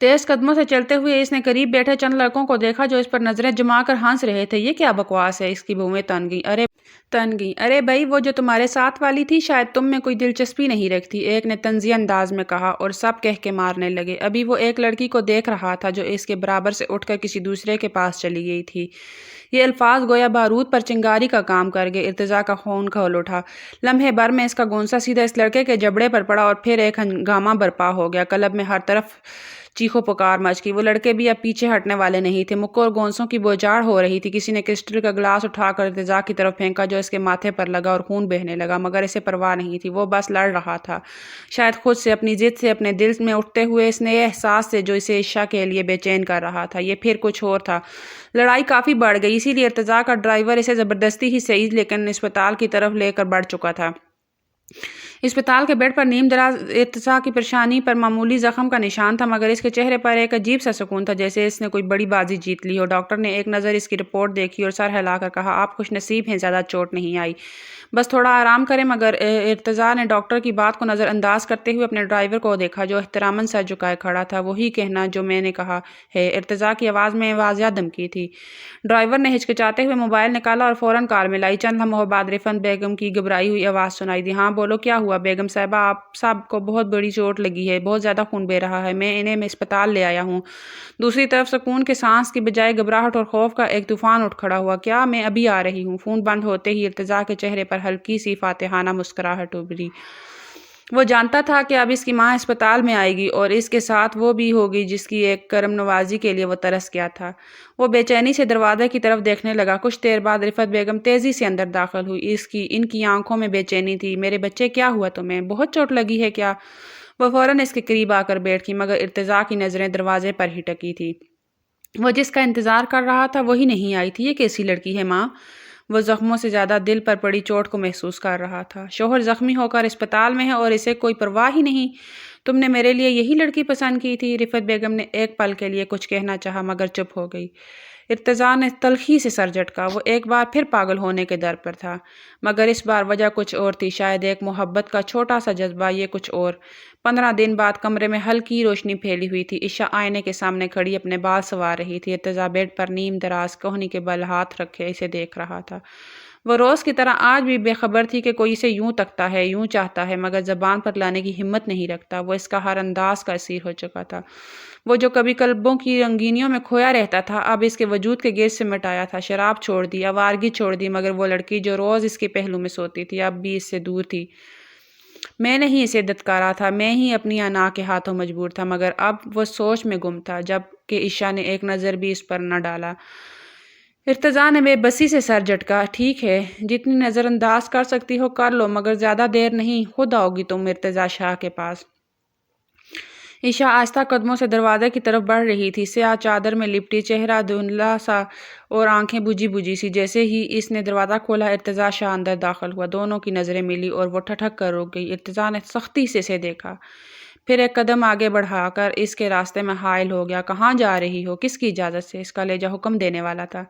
تیز قدموں سے چلتے ہوئے اس نے قریب بیٹھے چند لڑکوں کو دیکھا جو اس پر نظریں جما کر ہنس رہے تھے۔ یہ کیا بکواس ہے؟ اس کی بھویں تن گئیں۔ ارے بھائی، وہ جو تمہارے ساتھ والی تھی شاید تم میں کوئی دلچسپی نہیں رکھتی، ایک نے طنزیہ انداز میں کہا، اور سب کہہ کے مارنے لگے۔ ابھی وہ ایک لڑکی کو دیکھ رہا تھا جو اس کے برابر سے اٹھ کر کسی دوسرے کے پاس چلی گئی تھی۔ یہ الفاظ گویا بارود پر چنگاری کا کام کر گئے۔ ارتضیٰ کا خون کھول اٹھا۔ لمحے بھر میں اس کا گونسا سیدھا اس لڑکے کے جبڑے پر پڑا اور پھر ایک ہنگامہ برپا ہو گیا۔ کلب میں ہر طرف چیخو پکار مچ گئی۔ وہ لڑکے بھی اب پیچھے ہٹنے والے نہیں تھے۔ مکوں اور گونسوں کی بوچھاڑ ہو رہی تھی۔ کسی نے کرسٹل کا گلاس اٹھا کر ارتضیٰ کی طرف پھینکا جو اس کے ماتھے پر لگا اور خون بہنے لگا، مگر اسے پرواہ نہیں تھی۔ وہ بس لڑ رہا تھا، شاید خود سے، اپنی ضد سے، اپنے دل میں اٹھتے ہوئے اس نئے احساس سے جو اسے عشا کے لیے بے چین کر رہا تھا۔ یہ پھر کچھ اور تھا۔ لڑائی کافی بڑھ گئی، اسی لیے ارتضیٰ کا ڈرائیور اسے زبردستی ہی صحیح لیکن اسپتال کی طرف لے کر بڑھ چکا تھا۔ اسپتال کے بیڈ پر نیم دراز ارتضیٰ کی پیشانی پر معمولی زخم کا نشان تھا، مگر اس کے چہرے پر ایک عجیب سا سکون تھا، جیسے اس نے کوئی بڑی بازی جیت لی ہو۔ ڈاکٹر نے ایک نظر اس کی رپورٹ دیکھی اور سر ہلا کر کہا، آپ خوش نصیب ہیں، زیادہ چوٹ نہیں آئی، بس تھوڑا آرام کریں۔ مگر ارتضیٰ نے ڈاکٹر کی بات کو نظر انداز کرتے ہوئے اپنے ڈرائیور کو دیکھا جو احتراماً سر جھکائے کھڑا تھا۔ وہی کہنا جو میں نے کہا ہے۔ ارتضیٰ کی آواز میں واضح دھمکی تھی۔ ڈرائیور نے ہچکچاتے ہوئے موبائل نکالا اور فوراً کال ملائی۔ چند لمحوں بعد رفعت بیگم کی گھبرائی ہوئی آواز سنائی دی، ہاں بولو، کیا ہوا؟ بیگم صاحبہ، آپ سب کو بہت بڑی چوٹ لگی ہے، بہت زیادہ خون بہہ رہا ہے، میں انہیں اسپتال لے آیا ہوں۔ دوسری طرف سکون کے سانس کی بجائے گھبراہٹ اور خوف کا ایک طوفان اٹھ کھڑا ہوا۔ کیا؟ میں ابھی آ رہی ہوں۔ فون بند ہوتے ہی ارتضیٰ کے چہرے پر ہلکی سی فاتحانہ مسکراہٹ ابھری۔ وہ جانتا تھا کہ اب اس کی ماں اسپتال میں آئے گی، اور اس کے ساتھ وہ بھی ہوگی جس کی ایک کرم نوازی کے لیے وہ ترس گیا تھا۔ وہ بے چینی سے دروازے کی طرف دیکھنے لگا۔ کچھ دیر بعد رفعت بیگم تیزی سے اندر داخل ہوئی۔ ان کی آنکھوں میں بے چینی تھی۔ میرے بچے، کیا ہوا تمہیں؟ بہت چوٹ لگی ہے کیا؟ وہ فوراً اس کے قریب آ کر بیٹھ گئی، مگر ارتضیٰ کی نظریں دروازے پر ہی ٹکی تھی۔ وہ جس کا انتظار کر رہا تھا وہی نہیں آئی تھی۔ یہ کیسی لڑکی ہے ماں؟ وہ زخموں سے زیادہ دل پر پڑی چوٹ کو محسوس کر رہا تھا۔ شوہر زخمی ہو کر اسپتال میں ہے اور اسے کوئی پرواہ ہی نہیں۔ تم نے میرے لیے یہی لڑکی پسند کی تھی؟ رفعت بیگم نے ایک پل کے لیے کچھ کہنا چاہا مگر چپ ہو گئی۔ ارتضیٰ نے تلخی سے سر جھٹکا۔ وہ ایک بار پھر پاگل ہونے کے در پر تھا، مگر اس بار وجہ کچھ اور تھی، شاید ایک محبت کا چھوٹا سا جذبہ، یہ کچھ اور۔ 15 دن بعد کمرے میں ہلکی روشنی پھیلی ہوئی تھی۔ عشاء آئینے کے سامنے کھڑی اپنے بال سنوار رہی تھی۔ ارتضیٰ بیڈ پر نیم دراز کوہنی کے بل ہاتھ رکھے اسے دیکھ رہا تھا۔ وہ روز کی طرح آج بھی بے خبر تھی کہ کوئی اسے یوں تکتا ہے، یوں چاہتا ہے، مگر زبان پر لانے کی ہمت نہیں رکھتا۔ وہ اس کا ہر انداز کا اسیر ہو چکا تھا۔ وہ جو کبھی قلبوں کی رنگینیوں میں کھویا رہتا تھا، اب اس کے وجود کے گرد سمٹ آیا تھا۔ شراب چھوڑ دی، آوارگی چھوڑ دی، مگر وہ لڑکی جو روز اس کے پہلو میں سوتی تھی اب بھی اس سے دور تھی۔ میں نے ہی اسے دتکارا تھا، میں ہی اپنی انا کے ہاتھوں مجبور تھا، مگر اب وہ سوچ میں گم تھا، جب کہ عشاء نے ایک نظر بھی اس پر نہ ڈالا۔ ارتضیٰ نے بے بسی سے سر جھٹکا۔ ٹھیک ہے، جتنی نظر انداز کر سکتی ہو کر لو، مگر زیادہ دیر نہیں، خود آؤ گی تم ارتضیٰ شاہ کے پاس۔ عشاء آہستہ قدموں سے دروازے کی طرف بڑھ رہی تھی، سیاہ چادر میں لپٹی، چہرہ دھندلا سا اور آنکھیں بجھی بجھی سی۔ جیسے ہی اس نے دروازہ کھولا ارتضیٰ شاہ اندر داخل ہوا۔ دونوں کی نظریں ملی اور وہ ٹھٹک کر رک گئی۔ ارتضیٰ نے سختی سے اسے دیکھا، پھر ایک قدم آگے بڑھا کر اس کے راستے میں حائل ہو گیا۔ کہاں جا رہی ہو؟ کس کی اجازت سے؟ اس کا لہجہ حکم دینے والا تھا،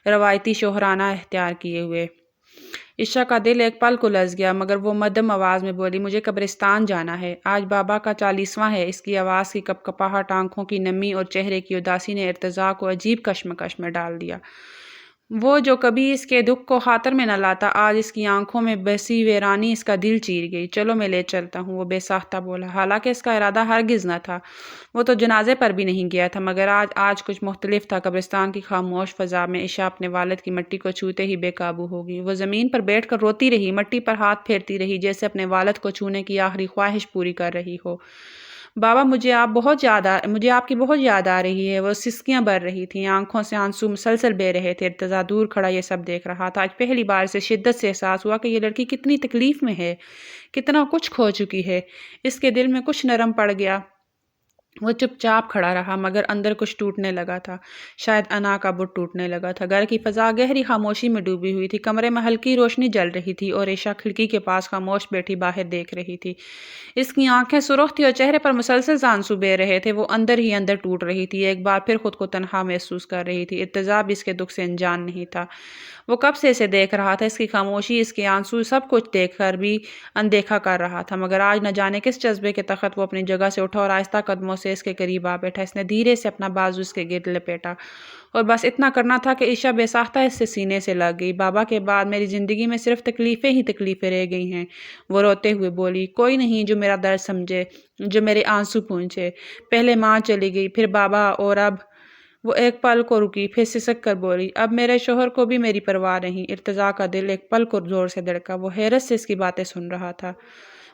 روایتی شوہرانہ اختیار کیے ہوئے۔ عشاء کا دل ایک پل کو لرز گیا، مگر وہ مدھم آواز میں بولی، مجھے قبرستان جانا ہے، آج بابا کا 40واں ہے۔ اس کی آواز کی کپکپاہٹ، آنکھوں کی نمی اور چہرے کی اداسی نے ارتضیٰ کو عجیب کشمکش میں ڈال دیا۔ وہ جو کبھی اس کے دکھ کو خاطر میں نہ لاتا، آج اس کی آنکھوں میں بسی ویرانی اس کا دل چیر گئی۔ چلو میں لے چلتا ہوں، وہ بے ساختہ بولا، حالانکہ اس کا ارادہ ہرگز نہ تھا۔ وہ تو جنازے پر بھی نہیں گیا تھا، مگر آج کچھ مختلف تھا۔ قبرستان کی خاموش فضا میں عشاء اپنے والد کی مٹی کو چھوتے ہی بے قابو ہو گئی۔ وہ زمین پر بیٹھ کر روتی رہی، مٹی پر ہاتھ پھیرتی رہی، جیسے اپنے والد کو چھونے کی آخری خواہش پوری کر رہی ہو۔ بابا، مجھے آپ کی بہت یاد آ رہی ہے۔ وہ سسکیاں بھر رہی تھیں، آنکھوں سے آنسو مسلسل بہہ رہے تھے۔ ارتضیٰ دور کھڑا یہ سب دیکھ رہا تھا۔ آج پہلی بار سے شدت سے احساس ہوا کہ یہ لڑکی کتنی تکلیف میں ہے، کتنا کچھ کھو چکی ہے۔ اس کے دل میں کچھ نرم پڑ گیا۔ وہ چپ چاپ کھڑا رہا، مگر اندر کچھ ٹوٹنے لگا تھا، شاید انا کا بت ٹوٹنے لگا تھا۔ گھر کی فضا گہری خاموشی میں ڈوبی ہوئی تھی۔ کمرے میں ہلکی روشنی جل رہی تھی اور عشاء کھڑکی کے پاس خاموش بیٹھی باہر دیکھ رہی تھی۔ اس کی آنکھیں سرخ تھیں اور چہرے پر مسلسل آنسو بہہ رہے تھے۔ وہ اندر ہی اندر ٹوٹ رہی تھی، ایک بار پھر خود کو تنہا محسوس کر رہی تھی۔ ارتضیٰ بھی اس کے دکھ سے انجان نہیں تھا۔ وہ کب سے اسے دیکھ رہا تھا، اس کی خاموشی، اس کے آنسو، سب کچھ دیکھ کر بھی اندیکھا کر رہا تھا، مگر آج نہ جانے کس جذبے کے تحت وہ اپنی جگہ سے اٹھا اور آہستہ قدموں سے اس کے قریب آ بیٹھا۔ اس نے دھیرے سے اپنا بازو اس کے گرد لپیٹا، اور بس اتنا کرنا تھا کہ عشاء بے ساختہ اس سے سینے سے لگ گئی۔ بابا کے بعد میری زندگی میں صرف تکلیفیں ہی تکلیفیں رہ گئی ہیں، وہ روتے ہوئے بولی۔ کوئی نہیں جو میرا درد سمجھے، جو میرے آنسو پونچھے۔ پہلے ماں چلی گئی، پھر بابا، اور اب… وہ ایک پل کو رکی، پھر سسک کر بولی، اب میرے شوہر کو بھی میری پرواہ نہیں۔ ارتضیٰ کا دل ایک پل کو زور سے دھڑکا، وہ حیرت سے اس کی باتیں سن رہا تھا۔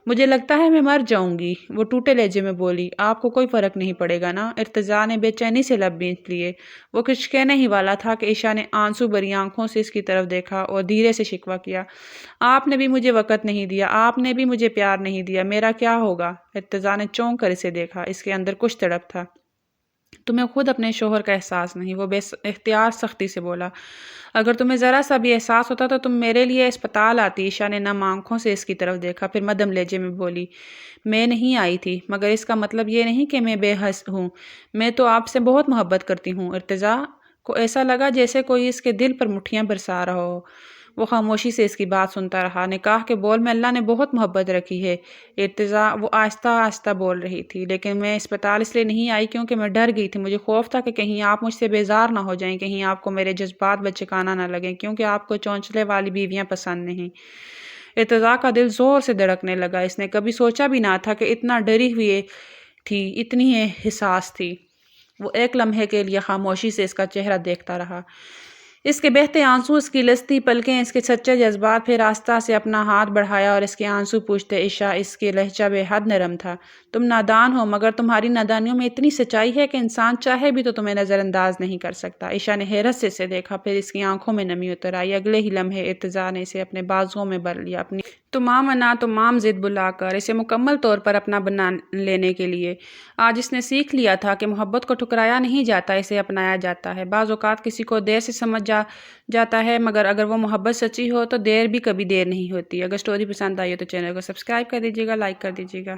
مجھے لگتا ہے میں مر جاؤں گی، وہ ٹوٹے لہجے میں بولی۔ آپ کو کوئی فرق نہیں پڑے گا نا؟ ارتضیٰ نے بے چینی سے لب بیچ لیے۔ وہ کچھ کہنے ہی والا تھا کہ عشاء نے آنسو بھری آنکھوں سے اس کی طرف دیکھا اور دھیرے سے شکوہ کیا، آپ نے بھی مجھے وقت نہیں دیا، آپ نے بھی مجھے پیار نہیں دیا، میرا کیا ہوگا؟ ارتضیٰ نے چونک کر اسے دیکھا، اس کے اندر کچھ تڑپ تھا۔ تمہیں خود اپنے شوہر کا احساس نہیں، وہ بے اختیار سختی سے بولا۔ اگر تمہیں ذرا سا بھی احساس ہوتا تو تم میرے لیے اسپتال آتی۔ عشاء نے نم آنکھوں سے اس کی طرف دیکھا، پھر مدھم لہجے میں بولی، میں نہیں آئی تھی، مگر اس کا مطلب یہ نہیں کہ میں بے حس ہوں، میں تو آپ سے بہت محبت کرتی ہوں۔ ارتضیٰ کو ایسا لگا جیسے کوئی اس کے دل پر مٹھیاں برسا رہا ہو۔ وہ خاموشی سے اس کی بات سنتا رہا۔ نکاح کے بول میں اللہ نے بہت محبت رکھی ہے ارتضیٰ، وہ آہستہ آہستہ بول رہی تھی، لیکن میں اسپتال اس لیے نہیں آئی کیونکہ میں ڈر گئی تھی، مجھے خوف تھا کہ کہیں آپ مجھ سے بیزار نہ ہو جائیں، کہیں آپ کو میرے جذبات بچکانا نہ لگیں، کیونکہ آپ کو چونچلے والی بیویاں پسند نہیں۔ ارتضیٰ کا دل زور سے دھڑکنے لگا، اس نے کبھی سوچا بھی نہ تھا کہ اتنا ڈری ہوئی تھی، اتنی حساس تھی۔ وہ ایک لمحے کے لیے خاموشی سے اس کا چہرہ دیکھتا رہا، اس کے بہتے آنسو، اس کی لستی پلکیں، اس کے سچے جذبات، پھر آہستہ سے اپنا ہاتھ بڑھایا اور اس کے آنسو پوچھتے عشاء، اس کے لہجہ بے حد نرم تھا، تم نادان ہو، مگر تمہاری نادانیوں میں اتنی سچائی ہے کہ انسان چاہے بھی تو تمہیں نظر انداز نہیں کر سکتا۔ عشاء نے حیرت سے اسے دیکھا، پھر اس کی آنکھوں میں نمی اتر آئی۔ اگلے ہی لمحے ارتضیٰ نے اسے اپنے بازوؤں میں بھر لیا، اپنی تمام انا تمام ضد بلا کر اسے مکمل طور پر اپنا بنا لینے کے لیے۔ آج اس نے سیکھ لیا تھا کہ محبت کو ٹھکرایا نہیں جاتا، اسے اپنایا جاتا ہے۔ بعض اوقات کسی کو دیر سے سمجھ جاتا ہے، مگر اگر وہ محبت سچی ہو تو دیر بھی کبھی دیر نہیں ہوتی۔ اگر سٹوری پسند آئی ہو تو چینل کو سبسکرائب کر دیجیے گا، لائک کر دیجیے گا۔